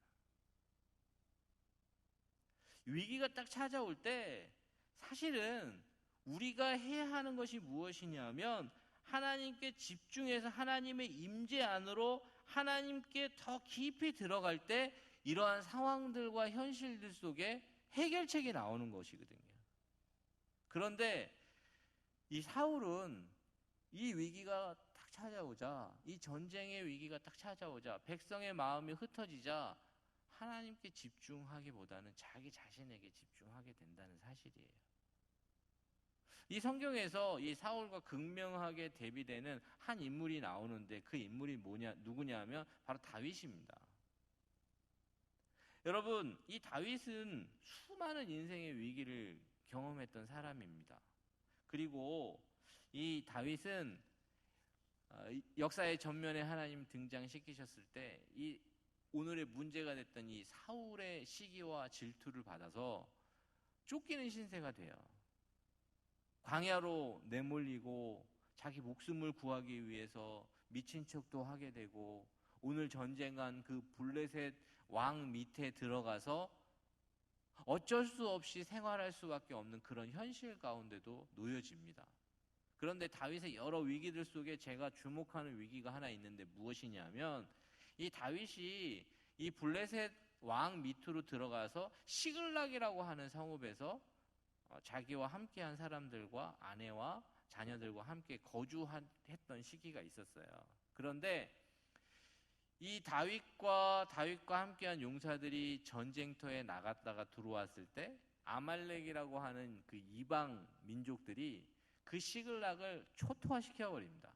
위기가 딱 찾아올 때 사실은 우리가 해야 하는 것이 무엇이냐면 하나님께 집중해서 하나님의 임재 안으로 하나님께 더 깊이 들어갈 때 이러한 상황들과 현실들 속에 해결책이 나오는 것이거든요. 그런데 이 사울은 이 위기가 딱 찾아오자, 이 전쟁의 위기가 딱 찾아오자, 백성의 마음이 흩어지자 하나님께 집중하기보다는 자기 자신에게 집중하게 된다는 사실이에요. 이 성경에서 이 사울과 극명하게 대비되는 한 인물이 나오는데 그 인물이 누구냐면 바로 다윗입니다. 여러분, 이 다윗은 수많은 인생의 위기를 경험했던 사람입니다. 그리고 이 다윗은 역사의 전면에 하나님 등장시키셨을 때 이 오늘의 문제가 됐던 이 사울의 시기와 질투를 받아서 쫓기는 신세가 돼요. 광야로 내몰리고 자기 목숨을 구하기 위해서 미친 척도 하게 되고 오늘 전쟁한 그 블레셋 왕 밑에 들어가서 어쩔 수 없이 생활할 수밖에 없는 그런 현실 가운데도 놓여집니다. 그런데 다윗의 여러 위기들 속에 제가 주목하는 위기가 하나 있는데 무엇이냐면 이 다윗이 이 블레셋 왕 밑으로 들어가서 시글락이라고 하는 성읍에서 자기와 함께한 사람들과 아내와 자녀들과 함께 거주했던 시기가 있었어요. 그런데 이 다윗과 함께한 용사들이 전쟁터에 나갔다가 들어왔을 때 아말렉이라고 하는 그 이방 민족들이 그 시글락을 초토화시켜버립니다.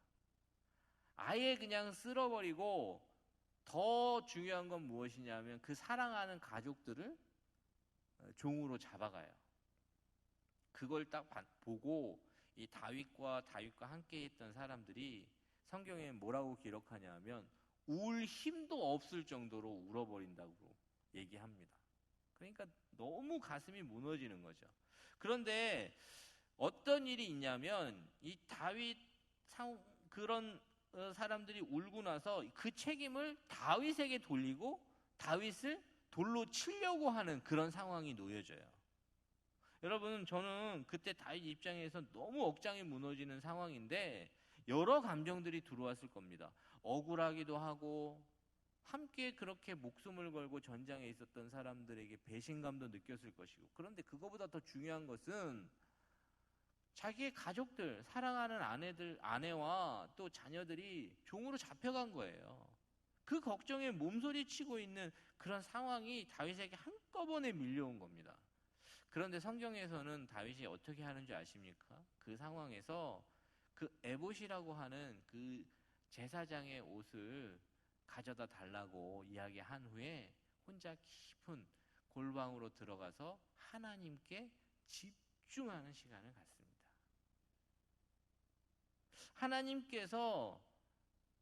아예 그냥 쓸어버리고 더 중요한 건 무엇이냐면 그 사랑하는 가족들을 종으로 잡아가요. 그걸 딱 보고 이 다윗과 함께 했던 사람들이 성경에 뭐라고 기록하냐면 울 힘도 없을 정도로 울어버린다고 얘기합니다. 그러니까 너무 가슴이 무너지는 거죠. 그런데 어떤 일이 있냐면 이 다윗 그런 사람들이 울고 나서 그 책임을 다윗에게 돌리고 다윗을 돌로 치려고 하는 그런 상황이 놓여져요. 여러분, 저는 그때 다윗 입장에서 너무 억장이 무너지는 상황인데 여러 감정들이 들어왔을 겁니다. 억울하기도 하고 함께 그렇게 목숨을 걸고 전장에 있었던 사람들에게 배신감도 느꼈을 것이고, 그런데 그거보다 더 중요한 것은 자기의 가족들, 사랑하는 아내와 또 자녀들이 종으로 잡혀간 거예요. 그 걱정에 몸소리치고 있는 그런 상황이 다윗에게 한꺼번에 밀려온 겁니다. 그런데 성경에서는 다윗이 어떻게 하는 줄 아십니까? 그 상황에서 그 에봇이라고 하는 그 제사장의 옷을 가져다 달라고 이야기한 후에 혼자 깊은 골방으로 들어가서 하나님께 집중하는 시간을 갖습니다. 하나님께서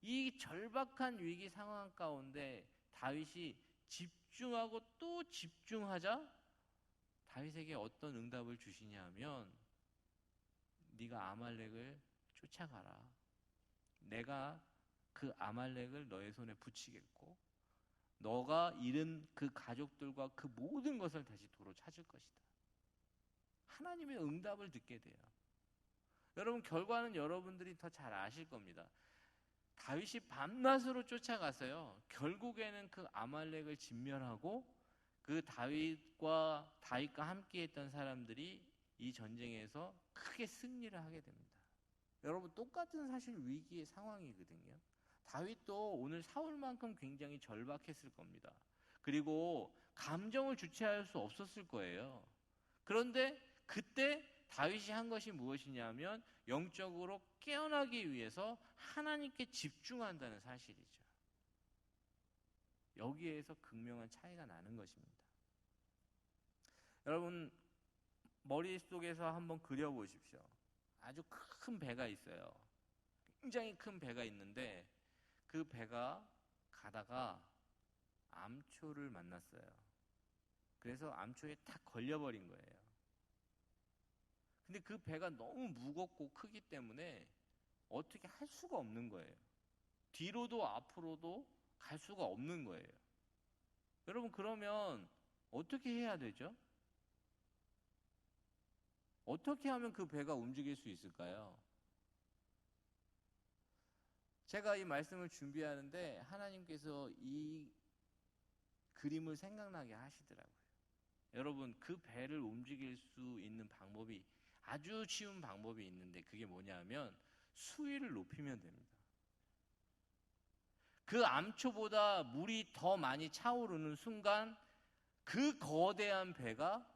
이 절박한 위기 상황 가운데 다윗이 집중하고 또 집중하자 다윗에게 어떤 응답을 주시냐면 네가 아말렉을 쫓아가라. 내가 그 아말렉을 너의 손에 붙이겠고 너가 잃은 그 가족들과 그 모든 것을 다시 도로 찾을 것이다. 하나님의 응답을 듣게 돼요. 여러분, 결과는 여러분들이 더 잘 아실 겁니다. 다윗이 밤낮으로 쫓아가서요, 결국에는 그 아말렉을 진멸하고 그 다윗과 함께 했던 사람들이 이 전쟁에서 크게 승리를 하게 됩니다. 여러분, 똑같은 사실 위기의 상황이거든요. 다윗도 오늘 사울만큼 굉장히 절박했을 겁니다. 그리고 감정을 주체할 수 없었을 거예요. 그런데 그때 다윗이 한 것이 무엇이냐면 영적으로 깨어나기 위해서 하나님께 집중한다는 사실이죠. 여기에서 극명한 차이가 나는 것입니다. 여러분 머릿속에서 한번 그려보십시오. 아주 큰 배가 있어요. 굉장히 큰 배가 있는데 그 배가 가다가 암초를 만났어요. 그래서 암초에 탁 걸려버린 거예요. 근데 그 배가 너무 무겁고 크기 때문에 어떻게 할 수가 없는 거예요. 뒤로도 앞으로도 갈 수가 없는 거예요. 여러분 그러면 어떻게 해야 되죠? 어떻게 하면 그 배가 움직일 수 있을까요? 제가 이 말씀을 준비하는데 하나님께서 이 그림을 생각나게 하시더라고요. 여러분 그 배를 움직일 수 있는 방법이 아주 쉬운 방법이 있는데 그게 뭐냐면 수위를 높이면 됩니다. 그 암초보다 물이 더 많이 차오르는 순간 그 거대한 배가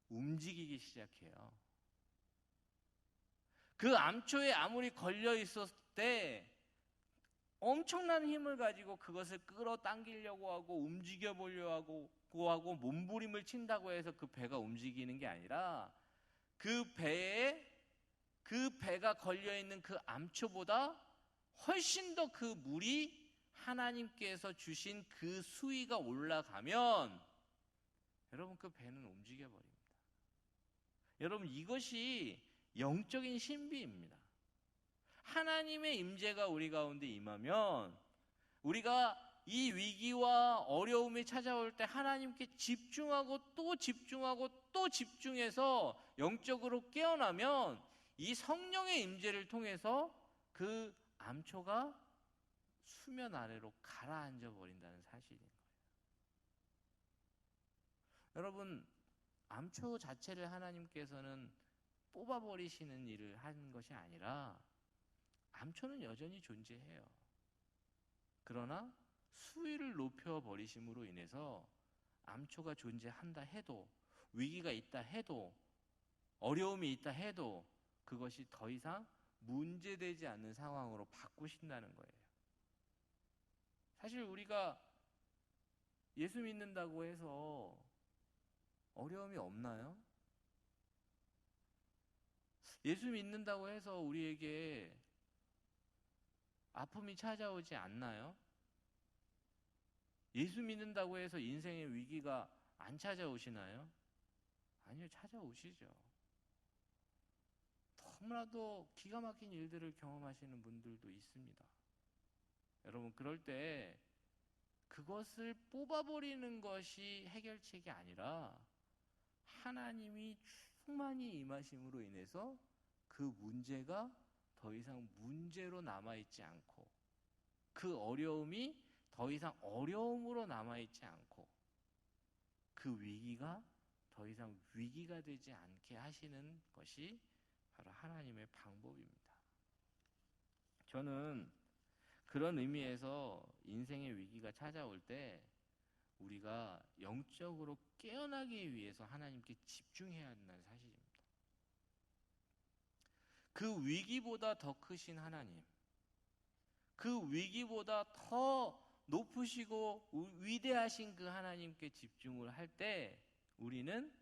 움직이기 시작해요. 그 암초에 아무리 걸려 있었을 때 엄청난 힘을 가지고 그것을 끌어당기려고 하고 움직여 보려고 하고 몸부림을 친다고 해서 그 배가 움직이는 게 아니라 그 배가 걸려 있는 그 암초보다 훨씬 더 그 물이 하나님께서 주신 그 수위가 올라가면 여러분 그 배는 움직여 버립니다. 여러분 이것이 영적인 신비입니다. 하나님의 임재가 우리 가운데 임하면 우리가 이 위기와 어려움이 찾아올 때 하나님께 집중하고 또 집중하고 또 집중해서 영적으로 깨어나면 이 성령의 임재를 통해서 그 암초가 수면 아래로 가라앉아 버린다는 사실인 거예요. 여러분 암초 자체를 하나님께서는 뽑아버리시는 일을 하는 것이 아니라 암초는 여전히 존재해요. 그러나 수위를 높여버리심으로 인해서 암초가 존재한다 해도 위기가 있다 해도 어려움이 있다 해도 그것이 더 이상 문제되지 않는 상황으로 바꾸신다는 거예요. 사실 우리가 예수 믿는다고 해서 어려움이 없나요? 예수 믿는다고 해서 우리에게 아픔이 찾아오지 않나요? 예수 믿는다고 해서 인생의 위기가 안 찾아오시나요? 아니요, 찾아오시죠. 너무나도 기가 막힌 일들을 경험하시는 분들도 있습니다. 여러분 그럴 때 그것을 뽑아버리는 것이 해결책이 아니라 하나님이 충만히 임하심으로 인해서 그 문제가 더 이상 문제로 남아있지 않고 그 어려움이 더 이상 어려움으로 남아있지 않고 그 위기가 더 이상 위기가 되지 않게 하시는 것이 바로 하나님의 방법입니다. 저는 그런 의미에서 인생의 위기가 찾아올 때 우리가 영적으로 깨어나기 위해서 하나님께 집중해야 한다는 사실입니다. 그 위기보다 더 크신 하나님, 그 위기보다 더 높으시고 위대하신 그 하나님께 집중을 할 때 우리는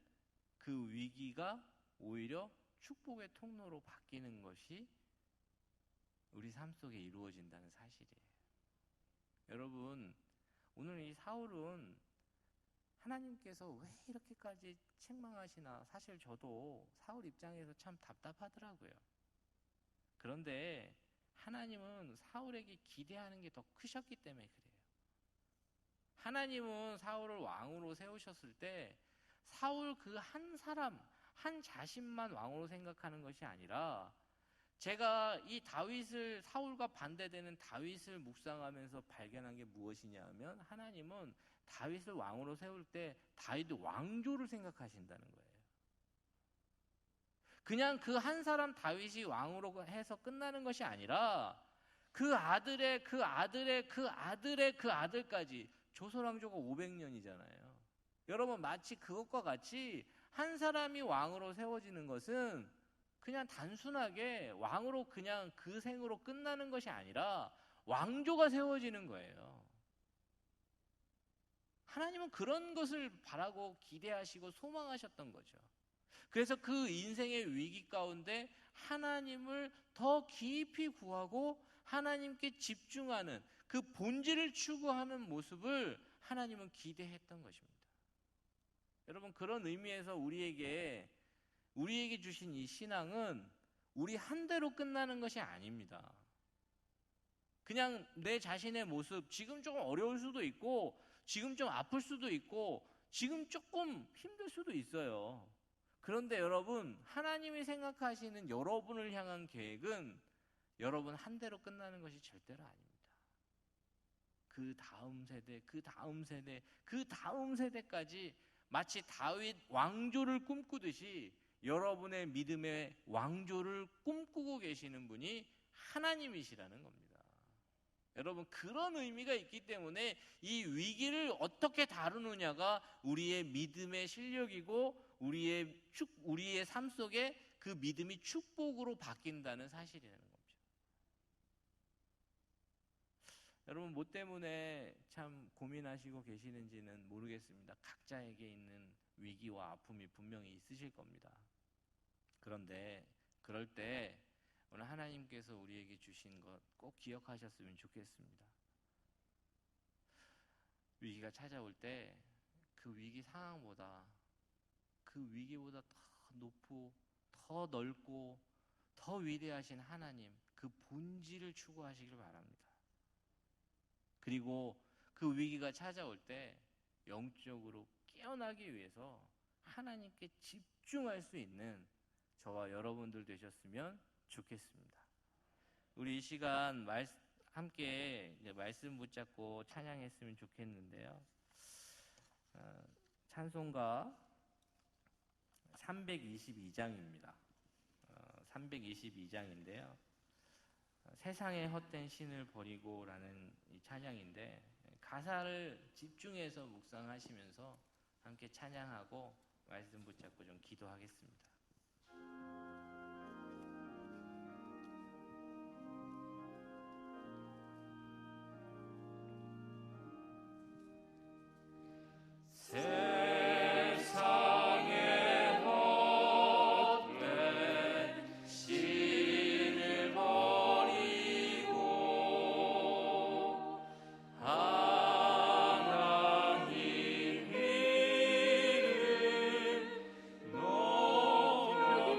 그 위기가 오히려 축복의 통로로 바뀌는 것이 우리 삶 속에 이루어진다는 사실이에요. 여러분, 오늘 이 사울은 하나님께서 왜 이렇게까지 책망하시나 사실 저도 사울 입장에서 참 답답하더라고요. 그런데 하나님은 사울에게 기대하는 게 더 크셨기 때문에 그래요. 하나님은 사울을 왕으로 세우셨을 때 사울 그 한 사람, 한 자신만 왕으로 생각하는 것이 아니라 제가 이 다윗을 사울과 반대되는 다윗을 묵상하면서 발견한 게 무엇이냐 하면 하나님은 다윗을 왕으로 세울 때 다윗 왕조를 생각하신다는 거예요. 그냥 그 한 사람 다윗이 왕으로 해서 끝나는 것이 아니라 그 아들의 그 아들의 그 아들의 그 아들까지 조선 왕조가 500년이잖아요. 여러분 마치 그것과 같이 한 사람이 왕으로 세워지는 것은 그냥 단순하게 왕으로 그냥 그 생으로 끝나는 것이 아니라 왕조가 세워지는 거예요. 하나님은 그런 것을 바라고 기대하시고 소망하셨던 거죠. 그래서 그 인생의 위기 가운데 하나님을 더 깊이 구하고 하나님께 집중하는 그 본질을 추구하는 모습을 하나님은 기대했던 것입니다. 여러분, 그런 의미에서 우리에게 주신 이 신앙은 우리 한 대로 끝나는 것이 아닙니다. 그냥 내 자신의 모습, 지금 조금 어려울 수도 있고 지금 좀 아플 수도 있고 지금 조금 힘들 수도 있어요. 그런데 여러분, 하나님이 생각하시는 여러분을 향한 계획은 여러분 한 대로 끝나는 것이 절대로 아닙니다. 그 다음 세대, 그 다음 세대, 그 다음 세대까지 마치 다윗 왕조를 꿈꾸듯이 여러분의 믿음의 왕조를 꿈꾸고 계시는 분이 하나님이시라는 겁니다. 여러분, 그런 의미가 있기 때문에 이 위기를 어떻게 다루느냐가 우리의 믿음의 실력이고 우리의 삶 속에 그 믿음이 축복으로 바뀐다는 사실이라는 겁니다. 여러분, 뭐 때문에 참 고민하시고 계시는지는 모르겠습니다. 각자에게 있는 위기와 아픔이 분명히 있으실 겁니다. 그런데 그럴 때 오늘 하나님께서 우리에게 주신 것 꼭 기억하셨으면 좋겠습니다. 위기가 찾아올 때 그 위기 상황보다 그 위기보다 더 높고 더 넓고 더 위대하신 하나님, 그 본질을 추구하시길 바랍니다. 그리고 그 위기가 찾아올 때 영적으로 깨어나기 위해서 하나님께 집중할 수 있는 저와 여러분들 되셨으면 좋겠습니다. 우리 이 시간 함께 이제 말씀 붙잡고 찬양했으면 좋겠는데요. 찬송가 322장입니다. 322장인데요. 세상의 헛된 신을 버리고라는 이 찬양인데, 가사를 집중해서 묵상하시면서 함께 찬양하고 말씀 붙잡고 좀 기도하겠습니다. 하나님 이름 높여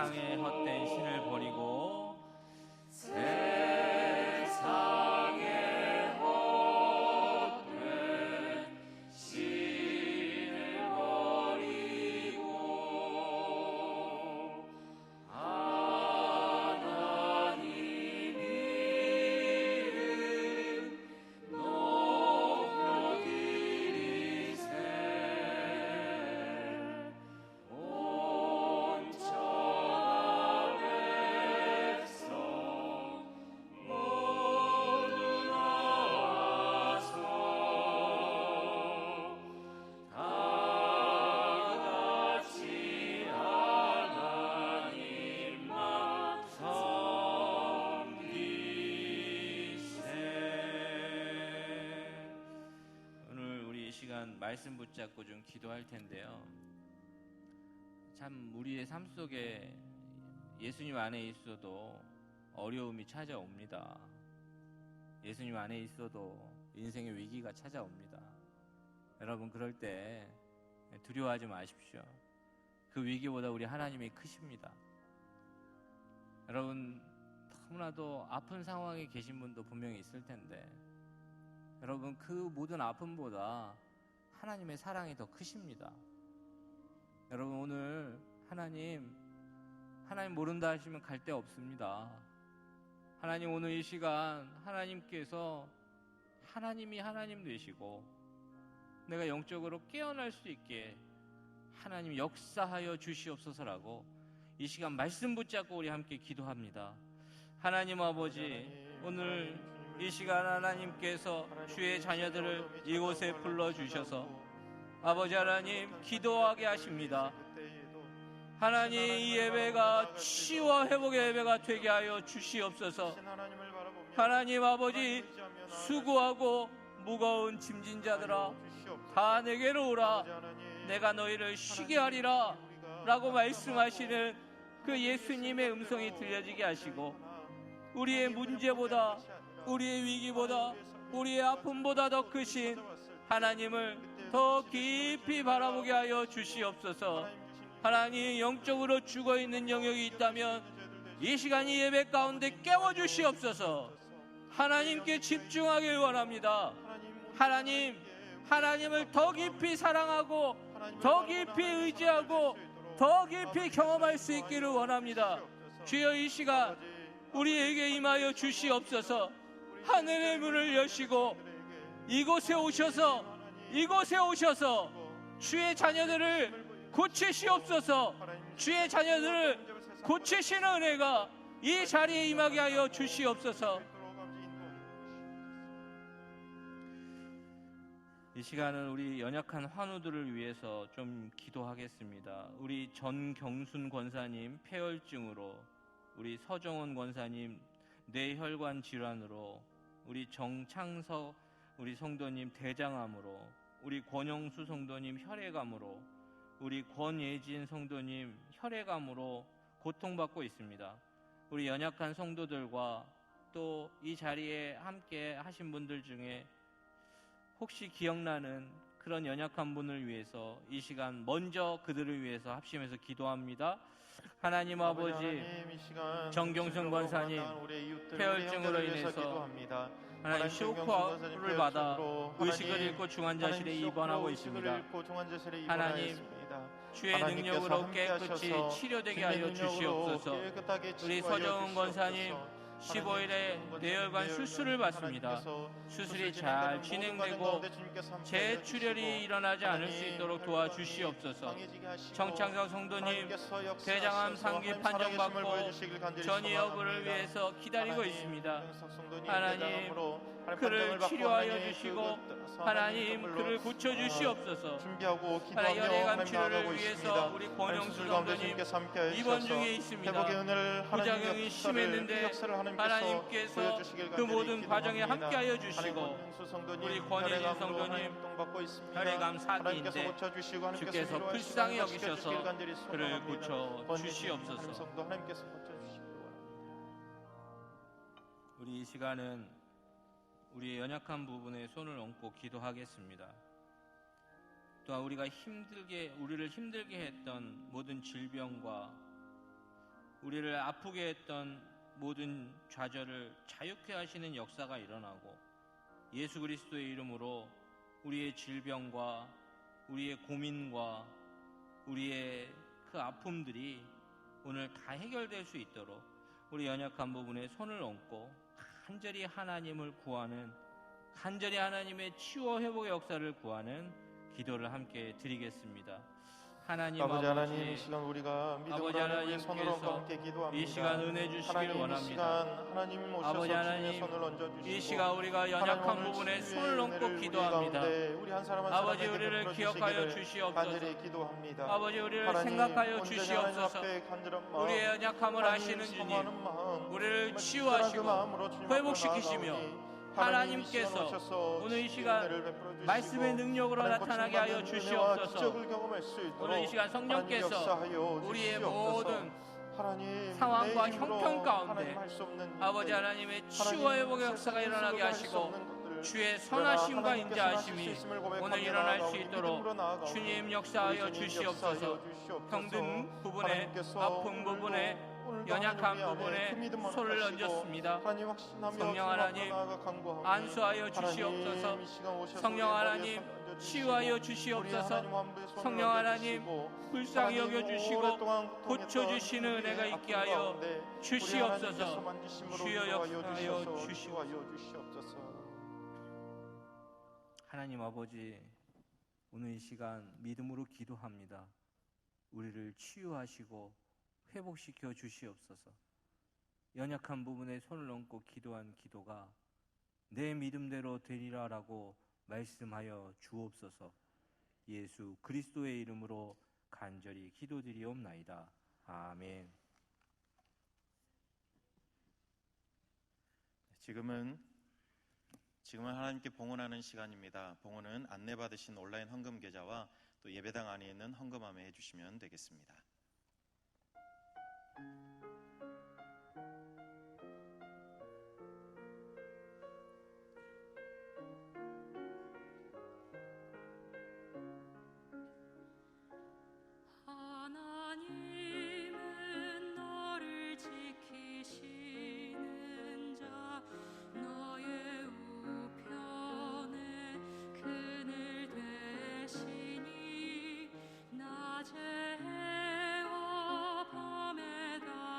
세상의 헛된 신을 버리고 말씀 붙잡고 좀 기도할 텐데요. 참 우리의 삶 속에 예수님 안에 있어도 어려움이 찾아옵니다. 예수님 안에 있어도 인생의 위기가 찾아옵니다. 여러분, 그럴 때 두려워하지 마십시오. 그 위기보다 우리 하나님이 크십니다. 여러분, 너무나도 아픈 상황에 계신 분도 분명히 있을 텐데, 여러분, 그 모든 아픔보다 하나님의 사랑이 더 크십니다. 여러분, 오늘 하나님 모른다 하시면 갈 데 없습니다. 하나님, 오늘 이 시간 하나님께서 하나님이 하나님 되시고 내가 영적으로 깨어날 수 있게 하나님 역사하여 주시옵소서라고 이 시간 말씀 붙잡고 우리 함께 기도합니다. 하나님 아버지, 오늘 이 시간 하나님께서 주의 자녀들을 이곳에 불러주셔서 아버지 하나님 기도하게 하십니다. 하나님, 이 예배가 치유와 회복의 예배가 되게 하여 주시옵소서. 하나님 아버지, 수고하고 무거운 짐진 자들아 다 내게로 오라, 내가 너희를 쉬게 하리라 라고 말씀하시는 그 예수님의 음성이 들려지게 하시고, 우리의 문제보다, 우리의 위기보다, 우리의 아픔보다 더 크신 하나님을 더 깊이 바라보게 하여 주시옵소서. 하나님, 영적으로 죽어있는 영역이 있다면 이 시간 이 예배 가운데 깨워주시옵소서. 하나님께 집중하길 원합니다. 하나님을 더 깊이 사랑하고 더 깊이 의지하고 더 깊이 경험할 수 있기를 원합니다. 주여, 이 시간 우리에게 임하여 주시옵소서. 하늘의 문을 여시고 이곳에 오셔서 주의 자녀들을 고치시옵소서. 주의 자녀들을 고치시는 은혜가 이 자리에 임하게 하여 주시옵소서. 이 시간은 우리 연약한 환우들을 위해서 좀 기도하겠습니다. 우리 전경순 권사님 폐혈증으로, 우리 서정원 권사님 뇌혈관 질환으로, 우리 정창석 우리 성도님 대장암으로, 우리 권영수 성도님 혈액암으로, 우리 권예진 성도님 혈액암으로 고통받고 있습니다. 우리 연약한 성도들과 또 이 자리에 함께 하신 분들 중에 혹시 기억나는 그런 연약한 분을 위해서 이 시간 먼저 그들을 위해서 합심해서 기도합니다. 하나님 아버지, 정경순 권사님 폐혈증으로 인해서 하나님 쇼크를 받아 의식을 잃고 중환자실에 입원하고 있습니다. 하나님, 주의 능력으로 깨끗이 치료되게 하여 주시옵소서. 우리 서정은 권사님 15일에 뇌혈관 수술을 받습니다. 수술이 잘 진행되고 재출혈이 일어나지 않을 수 있도록 도와주시옵소서. 정창석 성도님 대장암 상기 판정받고 전이 여부를 위해서 기다리고 있습니다. 하나님, 그를 치료하여 주시고 하나님, 그를 고쳐주시옵소서. 하나님, 혈액암 치료를 위해서 우리 권영수 성도님 입원 중에 있습니다. 부작용이 심했는데 하나님께서 그 모든 과정에 함께하여 주시고, 우리 권예진 성도님 혈액암 사기인데 주께서 불쌍히 여기셔서 그를 고쳐 주시옵소서. 우리 이 시간은 우리의 연약한 부분에 손을 얹고 기도하겠습니다. 또한 우리를 힘들게 했던 모든 질병과 우리를 아프게 했던 모든 좌절을 자유케 하시는 역사가 일어나고 예수 그리스도의 이름으로 우리의 질병과 우리의 고민과 우리의 그 아픔들이 오늘 다 해결될 수 있도록 우리 연약한 부분에 손을 얹고 간절히 하나님을 구하는, 간절히 하나님의 치유와 회복의 역사를 구하는 기도를 함께 드리겠습니다. 하나님 아버지 하나님, 이 아버지, 시간 우리가 믿음으로 아버지 하나님의 손을 얹고 하나님께서 함께 기도합니다. 이 시간 은혜 주시길 하나님, 이 원합니다. 시간 하나님 오셔서 아버지 주님의 하나님, 손을 얹어주시고 이 시간 우리가 하나님, 연약한 오늘 부분에 치유의 손을 얹고 은혜를 우리 기도합니다. 가운데 우리 한 사람 한 아버지, 사람에게 우리를 베풀어 기억하여 주시기를 주시옵소서. 간절히 기도합니다. 아버지, 우리를 하나님, 생각하여 온전히 주시옵소서. 하나님 앞에 간절한 마음, 우리의 연약함을 하나님 아시는 주님, 사모하는 마음, 우리를 정말 치유하시고 그 마음으로 주님 앞에 회복시키시며 나아가오니 하나님께서 오셔서 오늘 이 치유의 시간 은혜를 베풀어 주시고 말씀의 능력으로 하나님 나타나게 하여 고침받는 주시옵소서. 은혜와 기적을 경험할 수 있도록 오늘 이 시간 성령께서 하나님 역사하여 우리의 주시옵소서. 모든 하나님, 상황과 내 힘으로 형편 가운데 하나님 할수 없는 아버지 일들, 하나님의 치유와 회복의 역사가 세상의 일어나게 스스로가 할수 하시고 없는 것들, 주의 그러나 선하심과 하나님께서 하실 수 인자하심이 있음을 고백하며 오늘 일어날 수 나아가오니 있도록 믿음으로 나아가오니 주님 역사하여 우리 주님 주시옵소서. 역사하여 주시옵소서. 병든 부분에, 하나님께서 아픈 부분에, 오늘도 연약한 하나님 부분에 위함에 그 믿음을 손을 하시고 얹었습니다. 하나님 확신하며 성령 주님 앞으로 하나님, 나아가 간구하오니 안수하여 주시옵소서. 하나님, 이 시간 오셔서 성령 우리의 하나님, 머리에 손 얹어주시고 치유하여 우리 주시옵소서. 하나님 한부에 손을 성령 하나님, 얹어주시고 불쌍히 하나님, 여겨주시고 오랫동안 고통했던 고쳐주시는 우리의 은혜가 아픔 있게 하여 가운데 우리 주시옵소서. 하나님께서 만지심으로 주여 위로하여 역사하여 주셔서 주시옵소서. 치유하여 주시옵소서. 하나님 아버지, 오늘 이 시간 믿음으로 기도합니다. 우리를 치유하시고 회복시켜 주시옵소서. 연약한 부분에 손을 얹고 기도한 기도가 내 믿음대로 되리라라고 말씀하여 주옵소서. 예수 그리스도의 이름으로 간절히 기도드리옵나이다. 아멘. 지금은 하나님께 봉헌하는 시간입니다. 봉헌은 안내받으신 온라인 헌금 계좌와 또 예배당 안에 있는 헌금함에 해주시면 되겠습니다. 하나님은 너를 지키시는 자, 너의 우편에 그늘 되시니 낮에 해와 밤에 다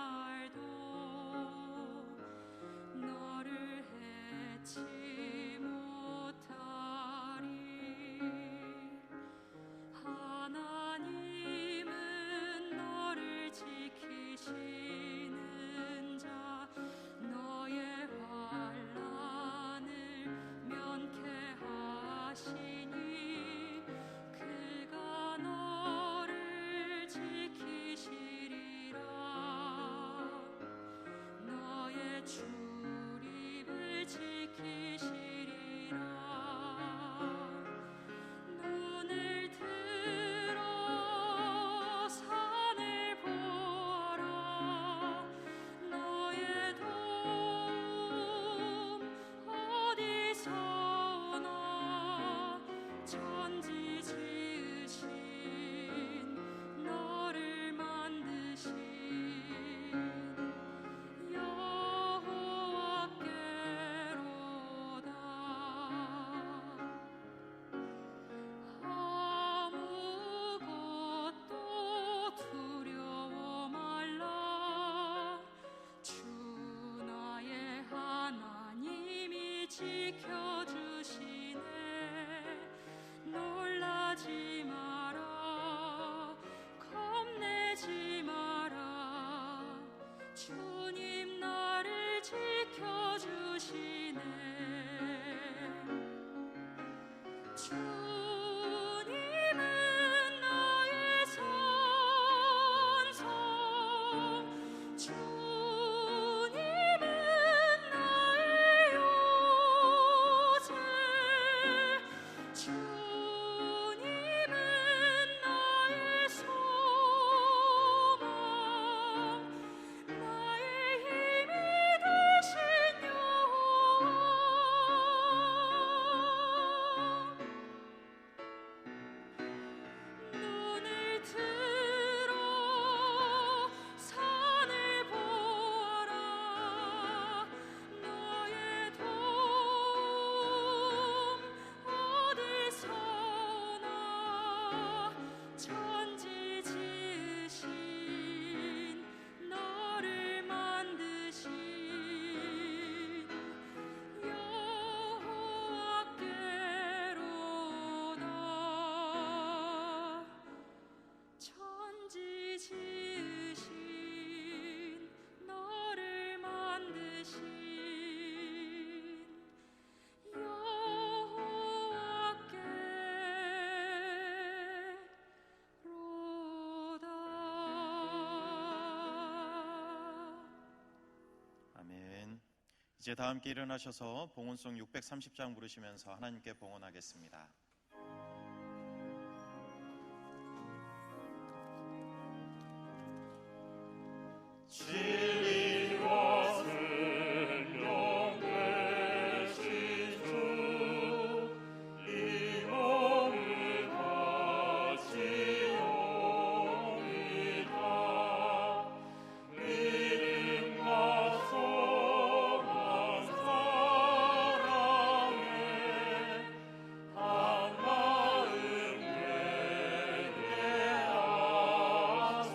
이제 다 함께 일어나셔서 봉헌송 630장 부르시면서 하나님께 봉헌하겠습니다. 진리와 생명 되신 주 이 몸을 바치옵니다. 믿음과 선한 사랑에 한 마음 되게 하소서.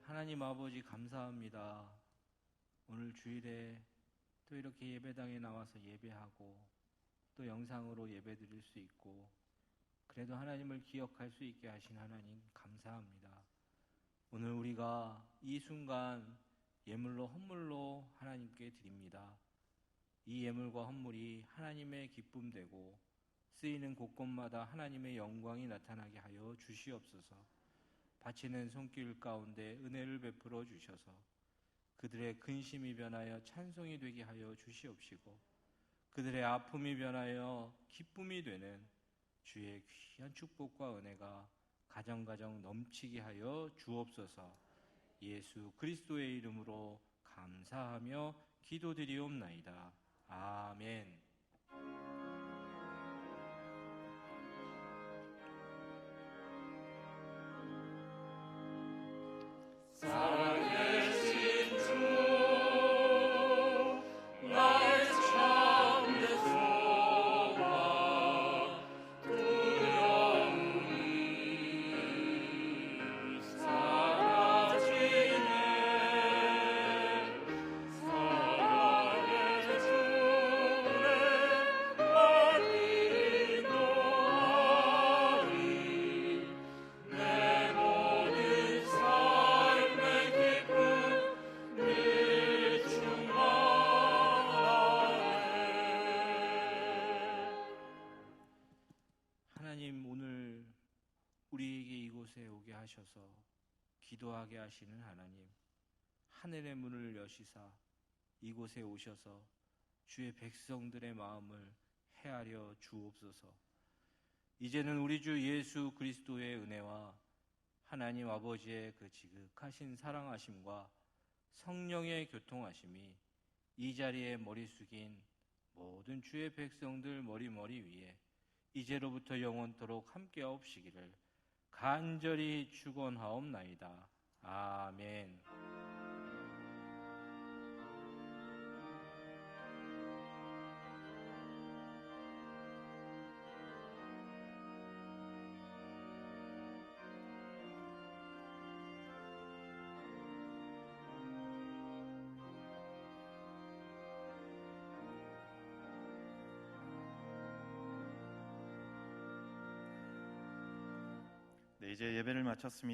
하나님 아버지 감사합니다. 오늘 주일에 또 이렇게 예배당에 나와서 예배하고 또 영상으로 예배 드릴 수 있고 그래도 하나님을 기억할 수 있게 하신 하나님 감사합니다. 오늘 우리가 이 순간 예물로 헌물로 하나님께 드립니다. 이 예물과 헌물이 하나님의 기쁨 되고 쓰이는 곳곳마다 하나님의 영광이 나타나게 하여 주시옵소서. 바치는 손길 가운데 은혜를 베풀어 주셔서 그들의 근심이 변하여 찬송이 되게 하여 주시옵시고 그들의 아픔이 변하여 기쁨이 되는 주의 귀한 축복과 은혜가 가정가정 넘치게 하여 주옵소서. 예수 그리스도의 이름으로 감사하며 기도드리옵나이다. 아멘. 살아계신 주 나의 참된 소망 두려움이 사라지네. 살아계신 주의 날 인도하리. 내 모든 삶의 기쁨 늘 충만하네. 하나님 오늘 우리에게 이곳에 오게 하셔서 기도하게 하시는 하나님 하늘의 문을 여시사 이곳에 오셔서 주의 백성들의 마음을 헤아려 주옵소서. 이제는 우리 주 예수 그리스도의 은혜와 하나님 아버지의 그 지극하신 사랑하심과 성령의 교통하심이 이 자리에 머리 숙인 모든 주의 백성들 머리 위에 이제로부터 영원토록 함께 없시기를 간절히 축원하옵나이다. 아멘. 네, 이제 예배를 마쳤습니다.